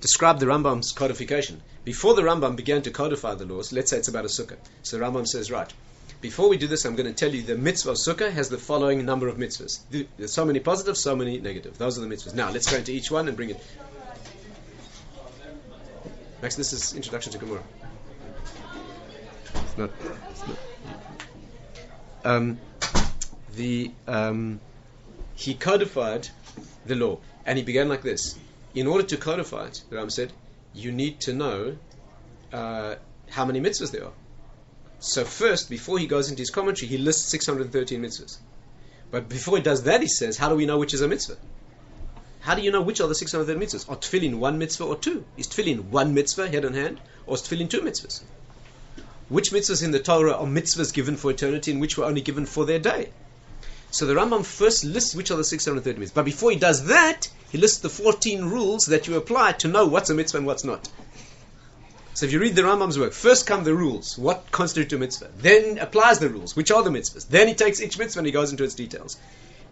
S1: describe the Rambam's codification. Before the Rambam began to codify the laws, let's say it's about a Sukkah. So the Rambam says, right, before we do this, I'm going to tell you the mitzvah of Sukkah has the following number of mitzvahs. There's so many positive, so many negative. Those are the mitzvahs. Now, let's go into each one and bring it. Max, this is Introduction to Gemara. It's not. He codified the law, and he began like this. In order to codify it, the Rambam said, you need to know how many mitzvahs there are. So first, before he goes into his commentary, he lists 613 mitzvahs. But before he does that, he says, how do we know which is a mitzvah? How do you know which are the 613 mitzvahs? Are tefillin one mitzvah or two? Is tefillin one mitzvah, head and hand, or is tefillin two mitzvahs? Which mitzvahs in the Torah are mitzvahs given for eternity and which were only given for their day? So the Rambam first lists which are the 630 mitzvahs. But before he does that, he lists the 14 rules that you apply to know what's a mitzvah and what's not. So if you read the Rambam's work, first come the rules, what constitutes a mitzvah. Then applies the rules, which are the mitzvahs. Then he takes each mitzvah and he goes into its details.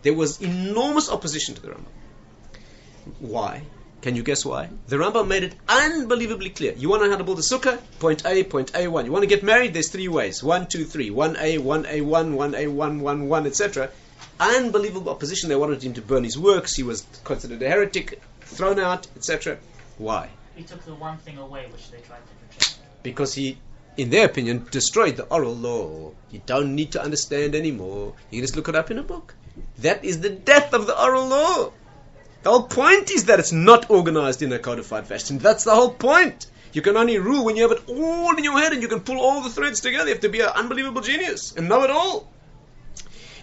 S1: There was enormous opposition to the Rambam. Why? Can you guess why? The Rambam made it unbelievably clear. You want to know how to build a sukkah? Point A, point A1. You want to get married? There's 3 ways. 1, 2, 3. 1A, 1A1, 1A1, 1, 1, etc. Unbelievable opposition. They wanted him to burn his works. He was considered a heretic, thrown out, etc. Why?
S5: He took the one thing away which they tried to protect.
S1: Because he, in their opinion, destroyed the oral law. You don't need to understand anymore. You just look it up in a book. That is the death of the oral law. The whole point is that it's not organized in a codified fashion. That's the whole point. You can only rule when you have it all in your head and you can pull all the threads together. You have to be an unbelievable genius and know it all.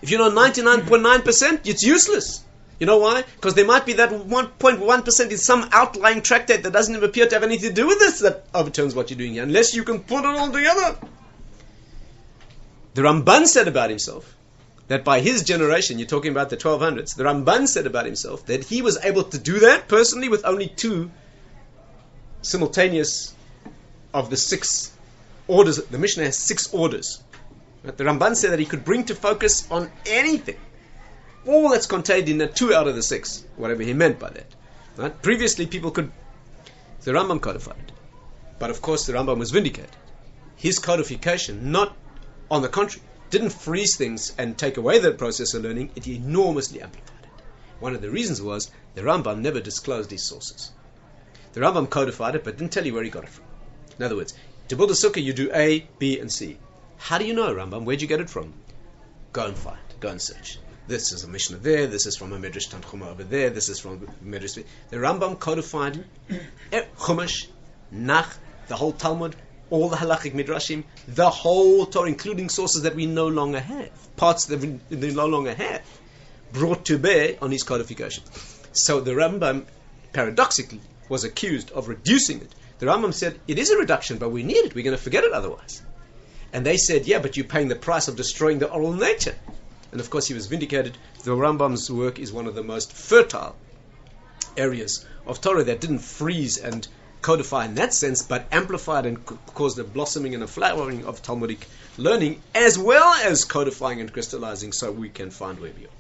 S1: If you know 99.9%, it's useless. You know why? Because there might be that 1.1% in some outlying tractate that doesn't even appear to have anything to do with this that overturns what you're doing here, unless you can put it all together. The Ramban said about himself that by his generation, you're talking about the 1200s, the Ramban said about himself that he was able to do that personally with only 2 simultaneous of the 6 orders. The Mishnah has 6 orders. Right? The Ramban said that he could bring to focus on anything. All that's contained in the 2 out of the 6, whatever he meant by that. Right? Previously, people could. The Rambam codified. But of course, the Rambam was vindicated. His codification, not on the contrary, didn't freeze things and take away the process of learning, it enormously amplified it. One of the reasons was the Rambam never disclosed his sources. The Rambam codified it, but didn't tell you where he got it from. In other words, to build a sukkah, you do A, B, and C. How do you know, Rambam? Where'd you get it from? Go and find. Go and search. This is a Mishnah there, this is from a Medrash Tanchuma over there, this is from Medrash. The Rambam codified Chumash, Nach, the whole Talmud, all the halachic midrashim, the whole Torah, including sources that we no longer have, parts that we no longer have, brought to bear on his codification. So the Rambam, paradoxically, was accused of reducing it. The Rambam said, it is a reduction, but we need it, we're going to forget it otherwise. And they said, yeah, but you're paying the price of destroying the oral nature. And of course he was vindicated. The Rambam's work is one of the most fertile areas of Torah that didn't freeze and codify in that sense, but amplified and caused a blossoming and a flowering of Talmudic learning, as well as codifying and crystallizing so we can find where we are.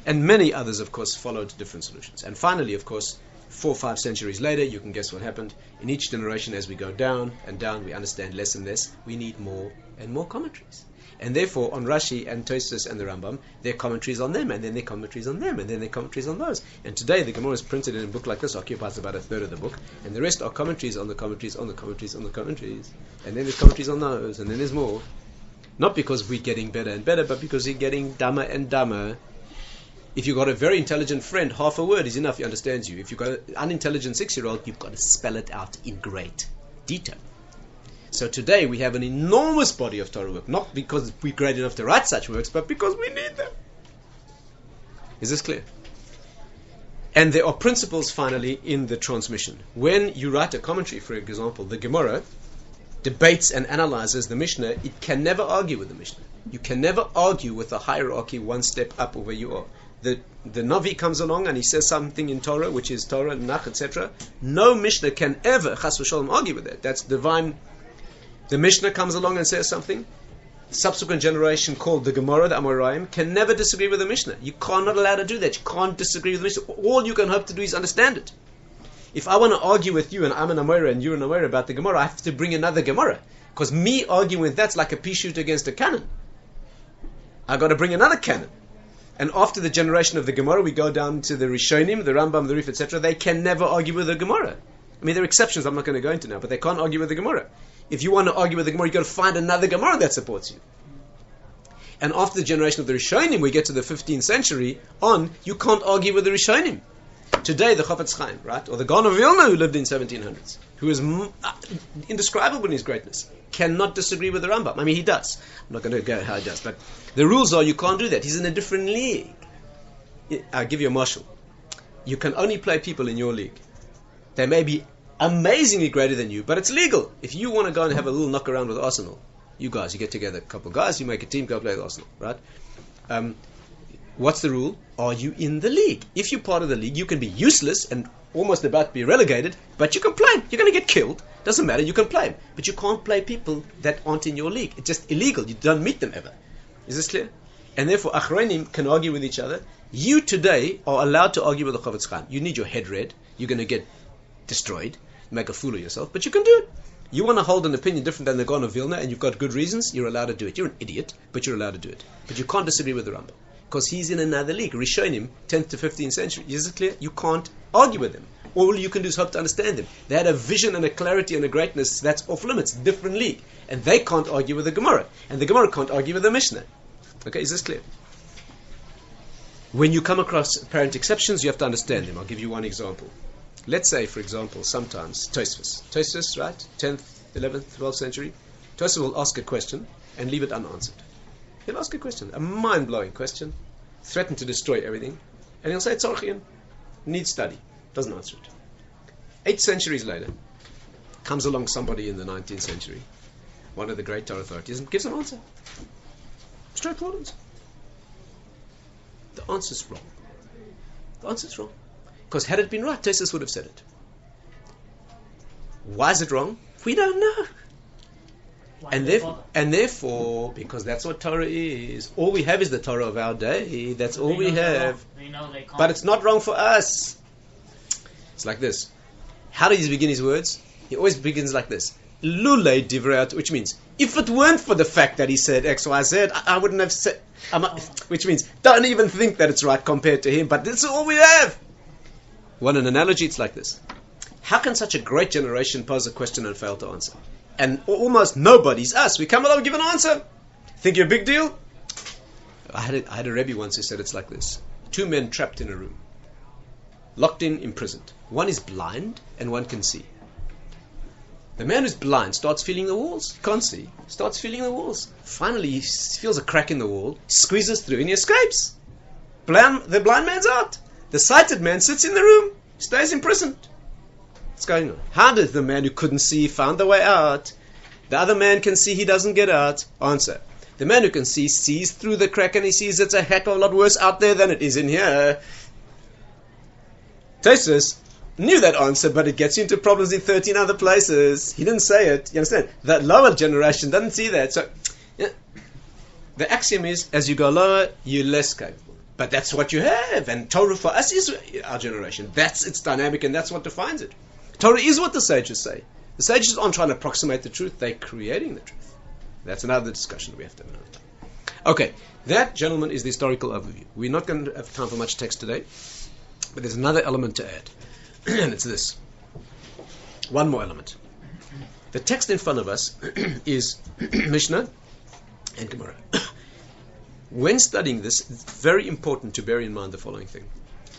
S1: And many others, of course, followed different solutions. And finally, of course, 4 or 5 centuries later, you can guess what happened. In each generation, as we go down and down, we understand less and less. We need more and more commentaries. And therefore, on Rashi and Tosefta and the Rambam, their commentaries on them, and then their commentaries on them, and then their commentaries on those. And today, the Gemara is printed in a book like this, occupies about a third of the book, and the rest are commentaries on the commentaries on the commentaries on the commentaries. And then there's commentaries on those, and then there's more. Not because we're getting better and better, but because we're getting dumber and dumber. If you've got a very intelligent friend, half a word is enough, he understands you. If you've got an unintelligent 6-year-old, you've got to spell it out in great detail. So today we have an enormous body of Torah work, not because we're great enough to write such works, but because we need them. Is this clear? And there are principles, finally, in the transmission. When you write a commentary, for example, the Gemara debates and analyzes the Mishnah, it can never argue with the Mishnah. You can never argue with the hierarchy one step up of where you are. The Navi comes along and he says something in Torah, which is Torah, Nach, etc. No Mishnah can ever, chas v'sholom, argue with that. That's divine. The Mishnah comes along and says something. Subsequent generation called the Gemara, the Amoraim, can never disagree with the Mishnah. You are not allowed to do that. You can't disagree with the Mishnah. All you can hope to do is understand it. If I want to argue with you and I'm an Amora and you're an Amora about the Gemara, I have to bring another Gemara. Because me arguing with that's like a pea shooter against a cannon. I've got to bring another cannon. And after the generation of the Gemara, we go down to the Rishonim, the Rambam, the Rif, etc. They can never argue with the Gemara. I mean, there are exceptions I'm not going to go into now, but they can't argue with the Gemara. If you want to argue with the Gemara, you've got to find another Gemara that supports you. And after the generation of the Rishonim, we get to the 15th century on, you can't argue with the Rishonim. Today, the Chofetz Chaim, right, or the Gaon of Vilna, who lived in 1700s, who is indescribable in his greatness, cannot disagree with the Rambam. I mean, he does. I'm not going to go how he does, but the rules are you can't do that. He's in a different league. I'll give you a marshal. You can only play people in your league. They may be amazingly greater than you, but it's legal. If you want to go and have a little knock around with Arsenal, you guys, you get together, a couple of guys, you make a team, go play with Arsenal, right? What's the rule? Are you in the league? If you're part of the league, you can be useless and almost about to be relegated, but you can play him. You're going to get killed. Doesn't matter, you can play him. But you can't play people that aren't in your league. It's just illegal. You don't meet them ever. Is this clear? And therefore, Achronim can argue with each other. You today are allowed to argue with the Chofetz Chaim. You need your head read. You're going to get destroyed. Make a fool of yourself. But you can do it. You want to hold an opinion different than the Gaon of Vilna, and you've got good reasons, you're allowed to do it. You're an idiot, but you're allowed to do it. But you can't disagree with the Rambam. Because he's in another league. Rishonim, 10th to 15th century. Is it clear? You can't argue with them. All you can do is hope to understand them. They had a vision and a clarity and a greatness that's off limits, different league. And they can't argue with the Gemara. And the Gemara can't argue with the Mishnah. Okay, is this clear? When you come across apparent exceptions, you have to understand them. I'll give you one example. Let's say, for example, sometimes Tosefta, right? 10th, 11th, 12th century. Tosefta will ask a question and leave it unanswered. He'll ask a question, a mind-blowing question, threaten to destroy everything, and he'll say, it's Tzorchian, needs study. Doesn't answer it. 8 centuries later, comes along somebody in the 19th century, one of the great Torah authorities, and gives an answer. Straightforward answer. The answer's wrong. The answer's wrong. Because had it been right, Tosefta would have said it. Why is it wrong? We don't know. And therefore, because that's what Torah is, all we have is the Torah of our day. That's all we have. But it's not wrong for us. It's like this. How does he begin his words? He always begins like this. Lulei divrei, which means, if it weren't for the fact that he said X, Y, Z, I wouldn't have said, which means, don't even think that it's right compared to him, but this is all we have. Want an analogy? It's like this. How can such a great generation pose a question and fail to answer? And almost nobody's us. We come along and give an answer. Think you're a big deal? I had a Rebbe once who said it's like this. 2 men trapped in a room. Locked in, imprisoned. One is blind and one can see. The man who's blind starts feeling the walls. He can't see. Starts feeling the walls. Finally, he feels a crack in the wall, squeezes through and he escapes. The blind man's out. The sighted man sits in the room, stays imprisoned. What's going on? How did the man who couldn't see found the way out? The other man can see, he doesn't get out. Answer. The man who can see sees through the crack and he sees it's a heck of a lot worse out there than it is in here. Tosefta knew that answer, but it gets you into problems in 13 other places. He didn't say it. You understand? That lower generation doesn't see that. So, yeah, the axiom is, as you go lower, you're less capable. But that's what you have. And Torah for us is our generation. That's its dynamic and that's what defines it. Torah is what the sages say. The sages aren't trying to approximate the truth, they're creating the truth. That's another discussion we have to have another time. Okay, that, gentlemen, is the historical overview. We're not going to have time for much text today, but there's another element to add, and it's this. One more element. The text in front of us is Mishnah and Gemara. When studying this, it's very important to bear in mind the following thing.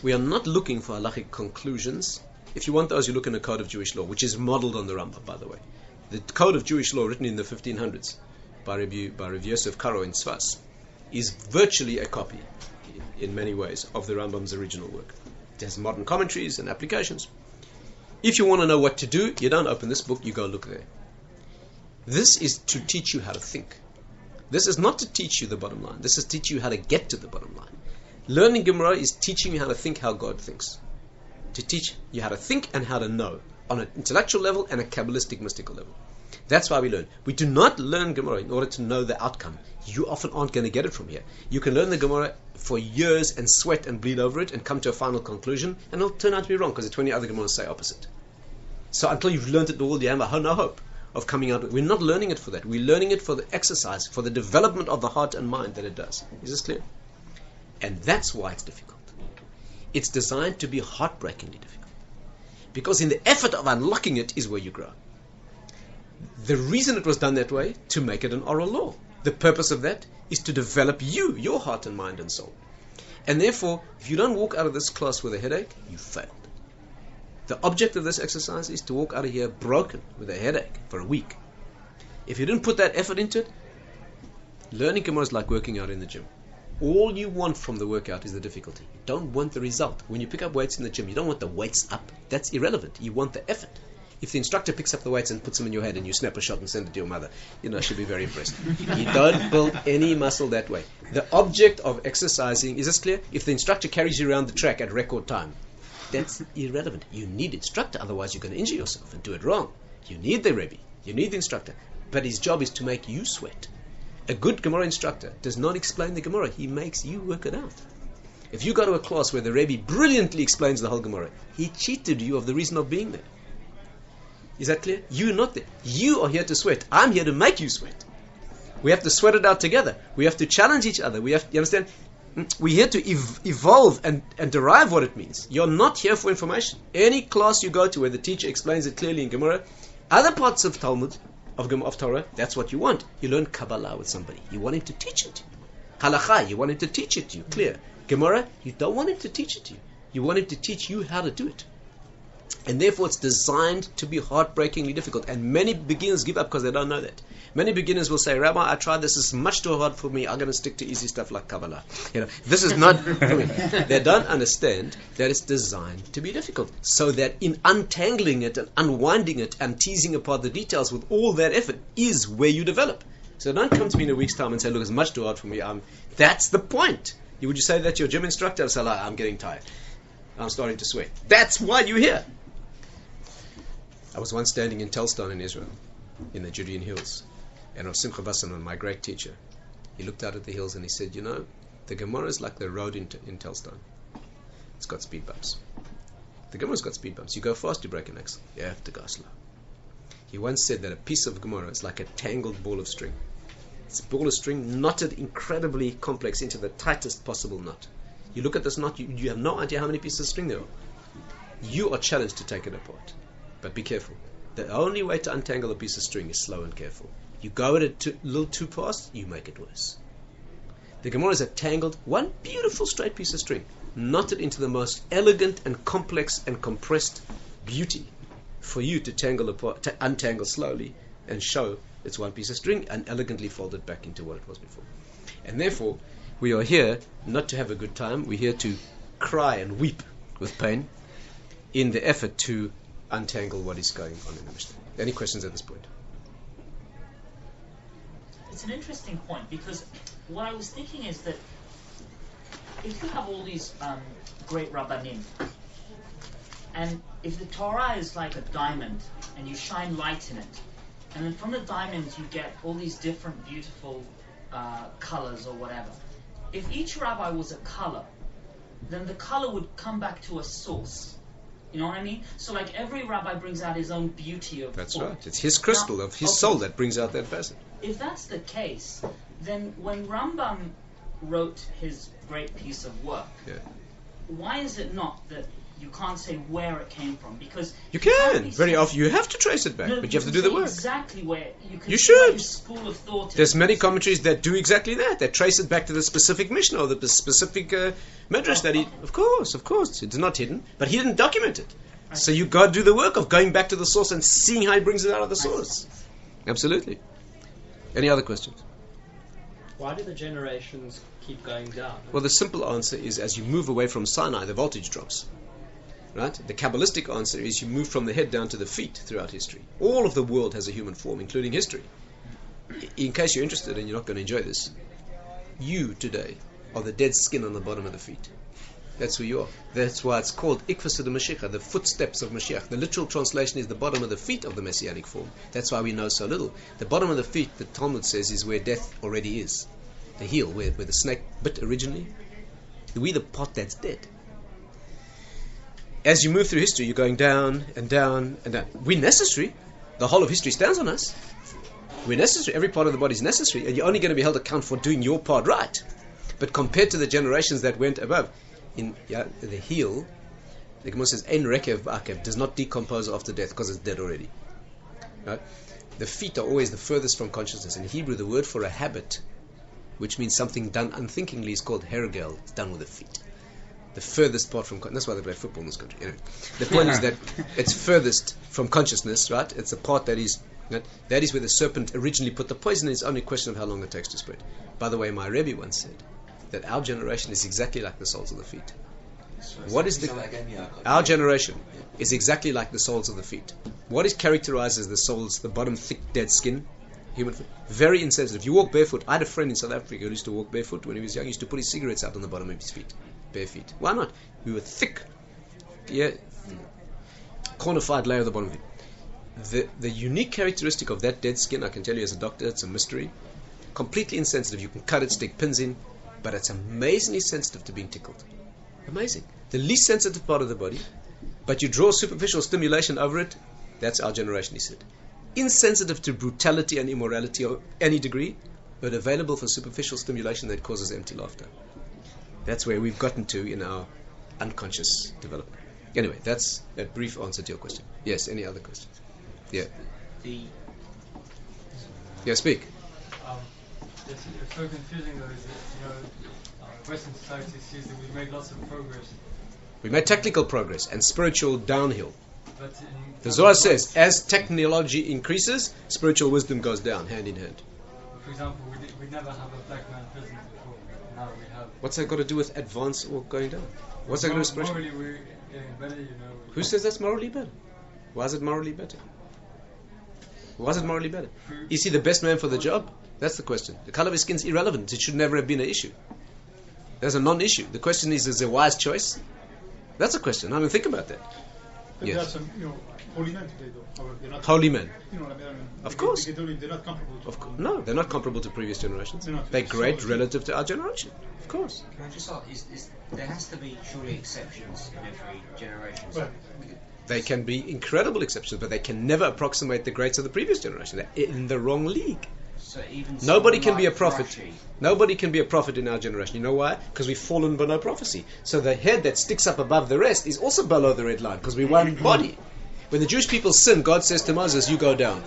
S1: We are not looking for halachic conclusions. If you want those, you look in the Code of Jewish Law, which is modeled on the Rambam, by the way. The Code of Jewish Law, written in the 1500s by Rabbi Yosef Karo in Tzfas, is virtually a copy, in many ways, of the Rambam's original work. It has modern commentaries and applications. If you want to know what to do, you don't open this book, you go look there. This is to teach you how to think. This is not to teach you the bottom line. This is to teach you how to get to the bottom line. Learning Gemara is teaching you how to think how God thinks. To teach you how to think and how to know on an intellectual level and a Kabbalistic mystical level. That's why we learn. We do not learn Gemara in order to know the outcome. You often aren't going to get it from here. You can learn the Gemara for years and sweat and bleed over it and come to a final conclusion, and it'll turn out to be wrong because the 20 other Gemaras say opposite. So until you've learned it all, you have no hope of coming out. We're not learning it for that. We're learning it for the exercise, for the development of the heart and mind that it does. Is this clear? And that's why it's difficult. It's designed to be heartbreakingly difficult. Because in the effort of unlocking it is where you grow. The reason it was done that way, to make it an oral law. The purpose of that is to develop you, your heart and mind and soul. And therefore, if you don't walk out of this class with a headache, you failed. The object of this exercise is to walk out of here broken with a headache for a week. If you didn't put that effort into it, learning Gemara is like working out in the gym. All you want from the workout is the difficulty. You don't want the result. When you pick up weights in the gym, you don't want the weights up. That's irrelevant. You want the effort. If the instructor picks up the weights and puts them in your head and you snap a shot and send it to your mother, she'll be very impressed. You don't build any muscle that way. The object of exercising, is this clear? If the instructor carries you around the track at record time, that's irrelevant. You need instructor, otherwise you're going to injure yourself and do it wrong. You need the Rebbe. You need the instructor. But his job is to make you sweat. A good Gemara instructor does not explain the Gemara. He makes you work it out. If you go to a class where the Rebbe brilliantly explains the whole Gemara, he cheated you of the reason of being there. Is that clear? You're not there. You are here to sweat. I'm here to make you sweat. We have to sweat it out together. We have to challenge each other. You understand? We're here to evolve and derive what it means. You're not here for information. Any class you go to where the teacher explains it clearly in Gemara, other parts of Talmud, of Torah, that's what you want. You learn Kabbalah with somebody. You want him to teach it to you. Halakha, you want him to teach it to you. Clear. Gemara, you don't want him to teach it to you. You want him to teach you how to do it. And therefore it's designed to be heartbreakingly difficult. And many beginners give up because they don't know that. Many beginners will say, Rabbi, I tried this, is much too hard for me, I'm going to stick to easy stuff like Kabbalah. This is not for me. They don't understand that it's designed to be difficult. So that in untangling it and unwinding it and teasing apart the details with all that effort is where you develop. So don't come to me in a week's time and say, look, it's much too hard for me. That's the point. Would you say that to your gym instructor? I'll say, I'm getting tired. I'm starting to sweat. That's why you're here. I was once standing in Telstone in Israel, in the Judean hills, and Rav Simcha Bassanon, my great teacher, he looked out at the hills and he said, the Gemara is like the road in Telstone. It's got speed bumps. The Gemara's got speed bumps. You go fast, you break an axle. You have to go slow. He once said that a piece of Gemara is like a tangled ball of string. It's a ball of string knotted incredibly complex into the tightest possible knot. You look at this knot, you have no idea how many pieces of string there are. You are challenged to take it apart. But be careful. The only way to untangle a piece of string is slow and careful. You go at it a little too fast, you make it worse. The Gemara is a tangled, one beautiful straight piece of string, knotted into the most elegant and complex and compressed beauty for you to tangle apart, to untangle slowly and show it's one piece of string and elegantly fold it back into what it was before. And therefore, we are here not to have a good time. We're here to cry and weep with pain in the effort to untangle what is going on in the Mishnah. Any questions at this point?
S5: It's an interesting point, because what I was thinking is that if you have all these great Rabbanim, and if the Torah is like a diamond and you shine light in it, and then from the diamonds you get all these different beautiful colors or whatever, if each rabbi was a color, then the color would come back to a source. You know what I mean? So like every rabbi brings out his own beauty of
S1: That's
S5: thought.
S1: right. It's his crystal of his soul that brings out that facet.
S5: If that's the case, then when Rambam wrote his great piece of work, why is it not that you can't say where it came from? Because
S1: you can very often. You have to trace it back, but you have to do the work.
S5: Exactly where
S1: you should.
S5: Your school of thought.
S1: There's many commentaries that do exactly that. They trace it back to the specific Mishnah or the specific medrash that he. Of course, it's not hidden, but he didn't document it. So you got to do the work of going back to the source and seeing how he brings it out of the source. Absolutely. Any other questions?
S6: Why do the generations keep going down?
S1: Well, the simple answer is as you move away from Sinai, the voltage drops. Right? The Kabbalistic answer is you move from the head down to the feet throughout history. All of the world has a human form, including history. In case you're interested and you're not going to enjoy this, you today are the dead skin on the bottom of the feet. That's who you are. That's why it's called Ikvas de Mashiach, the footsteps of Mashiach. The literal translation is the bottom of the feet of the Messianic form. That's why we know so little. The bottom of the feet, the Talmud says, is where death already is. The heel, where the snake bit originally. We're the part that's dead. As you move through history, you're going down and down and down. We're necessary. The whole of history stands on us. We're necessary. Every part of the body is necessary, and you're only going to be held account for doing your part right. But compared to the generations that went above, in the heel, the Gemara says, "Ein rekev ba'akev," does not decompose after death because it's dead already. Right? The feet are always the furthest from consciousness. In Hebrew, the word for a habit, which means something done unthinkingly, is called hergel. It's done with the feet. The furthest part from that's why they play football in this country. Anyway, the point is that it's furthest from consciousness, right? It's the part that is that is where the serpent originally put the poison. It's only a question of how long it takes to spread. By the way, my Rebbe once said that our generation is exactly like the soles of the feet. Our generation is exactly like the soles of the feet. What is characterized as the soles, the bottom thick dead skin, human foot, very insensitive. You walk barefoot. I had a friend in South Africa who used to walk barefoot when he was young. He used to put his cigarettes out on the bottom of his feet, bare feet. Why not? We were thick, cornified layer of the bottom of it. The unique characteristic of that dead skin, I can tell you as a doctor, it's a mystery. Completely insensitive. You can cut it, stick pins in, but it's amazingly sensitive to being tickled. Amazing. The least sensitive part of the body, but you draw superficial stimulation over it. That's our generation, he said. Insensitive to brutality and immorality of any degree, but available for superficial stimulation that causes empty laughter. That's where we've gotten to in our unconscious development. Anyway, that's a brief answer to your question. Yes, any other questions? Yeah. Yeah, speak.
S7: It's so confusing though, is that, Western society sees that we've made lots of progress.
S1: We made technical progress and spiritual downhill.
S7: But
S1: the Zohar says, as technology increases, spiritual wisdom goes down, hand in hand.
S7: For example, we never have a black man president before. Now we have.
S1: What's that got to do with advance or going down? What's that got to do with spiritual?
S7: Morally, we're getting better,
S1: Who says that's morally better? Why is it morally better? Why is it morally better? Is he the best man for the job? That's the question. The color of his skin is irrelevant. It should never have been an issue. There's a non-issue. The question is there a wise choice? That's a question. I mean, think about that.
S3: But
S1: Yes.
S3: there are some, holy men today, though. They're not,
S1: Holy men.
S3: Of
S1: course.
S3: They're not comparable to.
S1: No, they're not comparable to previous generations.
S3: They're not.
S1: They're great
S3: So-
S1: relative to our generation. Of course.
S2: Can I just ask, there has to be surely exceptions in every generation.
S3: Right.
S1: They can be incredible exceptions, but they can never approximate the greats of the previous generation. They're in the wrong league.
S2: So even
S1: Nobody
S2: someone
S1: can be a
S2: like
S1: prophet.
S2: Rashi,
S1: Nobody can be a prophet in our generation. You know why? Because we've fallen below prophecy. So the head that sticks up above the rest is also below the red line because we're one body. When the Jewish people sin, God says to Moses, you go down.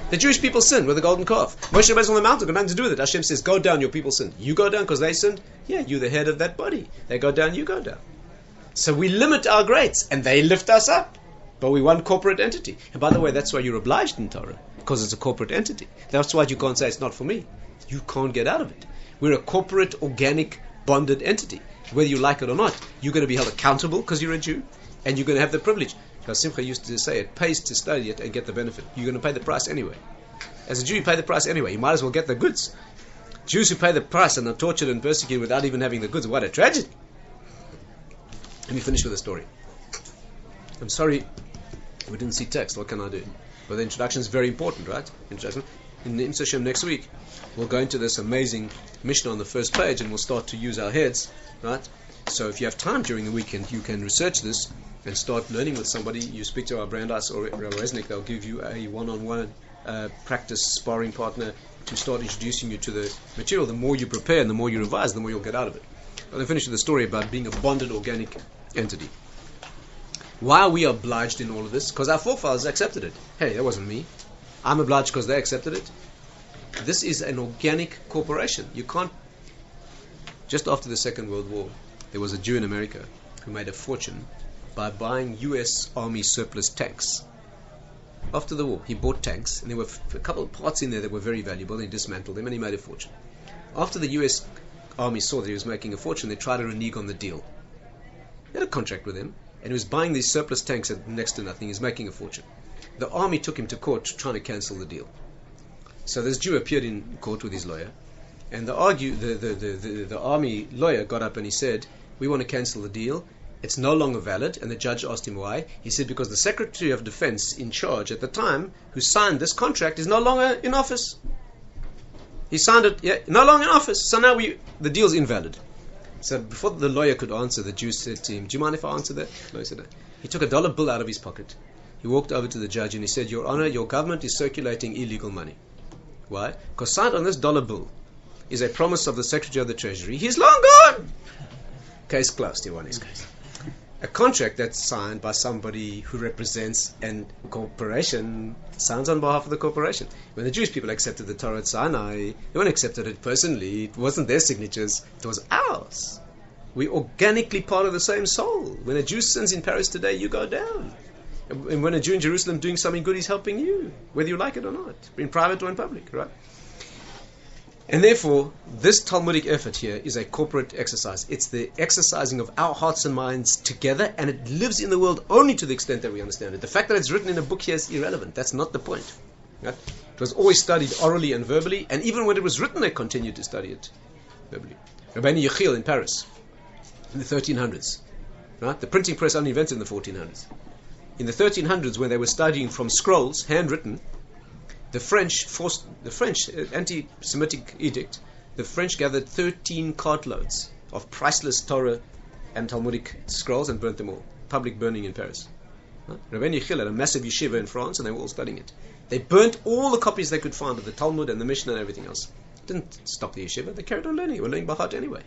S1: The Jewish people sin with the golden calf. Moshe Rabbeinu's on the mountain, got nothing to do with it. Hashem says, go down, your people sin. You go down because they sinned? Yeah, you're the head of that body. They go down, you go down. So we limit our greats and they lift us up. But we're one corporate entity. And by the way, that's why you're obliged in Torah, because it's a corporate entity. That's why you can't say it's not for me. You can't get out of it. We're a corporate, organic, bonded entity. Whether you like it or not, you're going to be held accountable because you're a Jew, and you're going to have the privilege. Because Simcha used to say, it pays to study it and get the benefit. You're going to pay the price anyway. As a Jew, you pay the price anyway. You might as well get the goods. Jews who pay the price and are tortured and persecuted without even having the goods, what a tragedy. Let me finish with a story. I'm sorry we didn't see text. What can I do? But the introduction is very important, right? Introduction. In the Imsa Shem next week, we'll go into this amazing Mishnah on the first page and we'll start to use our heads, right? So if you have time during the weekend, you can research this and start learning with somebody. You speak to our Brandeis or Rabbi Resnick, they'll give you a one-on-one practice sparring partner to start introducing you to the material. The more you prepare and the more you revise, the more you'll get out of it. I'll then finish with the story about being a bonded organic entity. Why are we obliged in all of this? Because our forefathers accepted it. Hey, that wasn't me. I'm obliged because they accepted it. This is an organic corporation. You can't... Just after the Second World War, there was a Jew in America who made a fortune by buying US Army surplus tanks. After the war, he bought tanks, and there were a couple of parts in there that were very valuable, and he dismantled them, and he made a fortune. After the US Army saw that he was making a fortune, they tried to renege on the deal. They had a contract with him, and he was buying these surplus tanks at next to nothing. He was making a fortune. The army took him to court trying to cancel the deal. So this Jew appeared in court with his lawyer, and the army lawyer got up and he said, "We want to cancel the deal. It's no longer valid." And the judge asked him why. He said, "Because the Secretary of Defense in charge at the time, who signed this contract, is no longer in office. He signed it, no longer in office. So now the deal's invalid." So before the lawyer could answer, the Jew said to him, "Do you mind if I answer that?" The lawyer said no. He took a dollar bill out of his pocket. He walked over to the judge and he said, "Your Honor, your government is circulating illegal money." Why? Because signed on this dollar bill is a promise of the Secretary of the Treasury. He's long gone. Case closed in one case. A contract that's signed by somebody who represents a corporation signs on behalf of the corporation. When the Jewish people accepted the Torah at Sinai, they weren't accepted it personally. It wasn't their signatures. It was ours. We're organically part of the same soul. When a Jew sins in Paris today, you go down. And when a Jew in Jerusalem doing something good, he's helping you, whether you like it or not, in private or in public, right? And therefore, this Talmudic effort here is a corporate exercise. It's the exercising of our hearts and minds together, and it lives in the world only to the extent that we understand it. The fact that it's written in a book here is irrelevant. That's not the point. Right? It was always studied orally and verbally, and even when it was written, they continued to study it verbally. Rabbi Yechiel in Paris, in the 1300s. Right? The printing press only invented in the 1400s. In the 1300s, when they were studying from scrolls, handwritten, the French anti-Semitic edict, the French gathered 13 cartloads of priceless Torah and Talmudic scrolls and burnt them all. Public burning in Paris. Rabbi Yechiel had a massive yeshiva in France, and they were all studying it. They burnt all the copies they could find of the Talmud and the Mishnah and everything else. Didn't stop the yeshiva. They carried on learning. They were learning by heart anyway.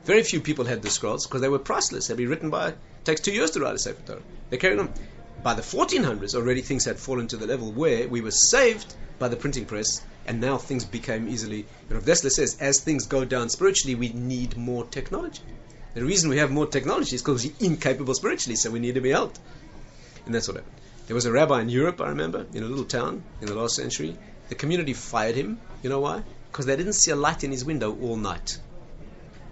S1: Very few people had the scrolls because they were priceless. They'd be written by... It takes 2 years to write a Sefer Torah. They carried on. By the 1400s, already things had fallen to the level where we were saved by the printing press, and now things became easily... Rav Dessler says, as things go down spiritually, we need more technology. The reason we have more technology is because we're incapable spiritually, so we need to be helped. And that's what happened. There was a rabbi in Europe, I remember, in a little town in the last century. The community fired him. You know why? Because they didn't see a light in his window all night.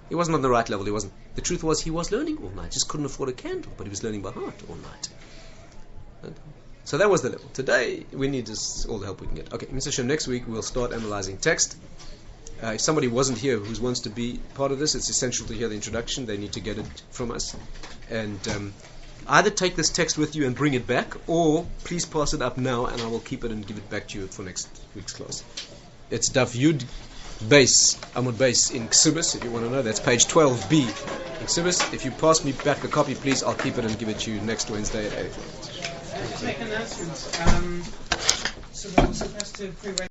S1: He wasn't on the right level. He wasn't. The truth was, he was learning all night. Just couldn't afford a candle, but he was learning by heart all night. So that was the level. Today, we need all the help we can get. Okay, Mr. Shem, next week we'll start analyzing text. If somebody wasn't here who wants to be part of this, it's essential to hear the introduction. They need to get it from us. And either take this text with you and bring it back, or please pass it up now and I will keep it and give it back to you for next week's class. It's Daf Yud Beis, Amud Beis in Ksubis, if you want to know. That's page 12b in Ksubis. If you pass me back a copy, please, I'll keep it and give it to you next Wednesday at 8 o'clock.
S8: Make announcements. So we're supposed to pre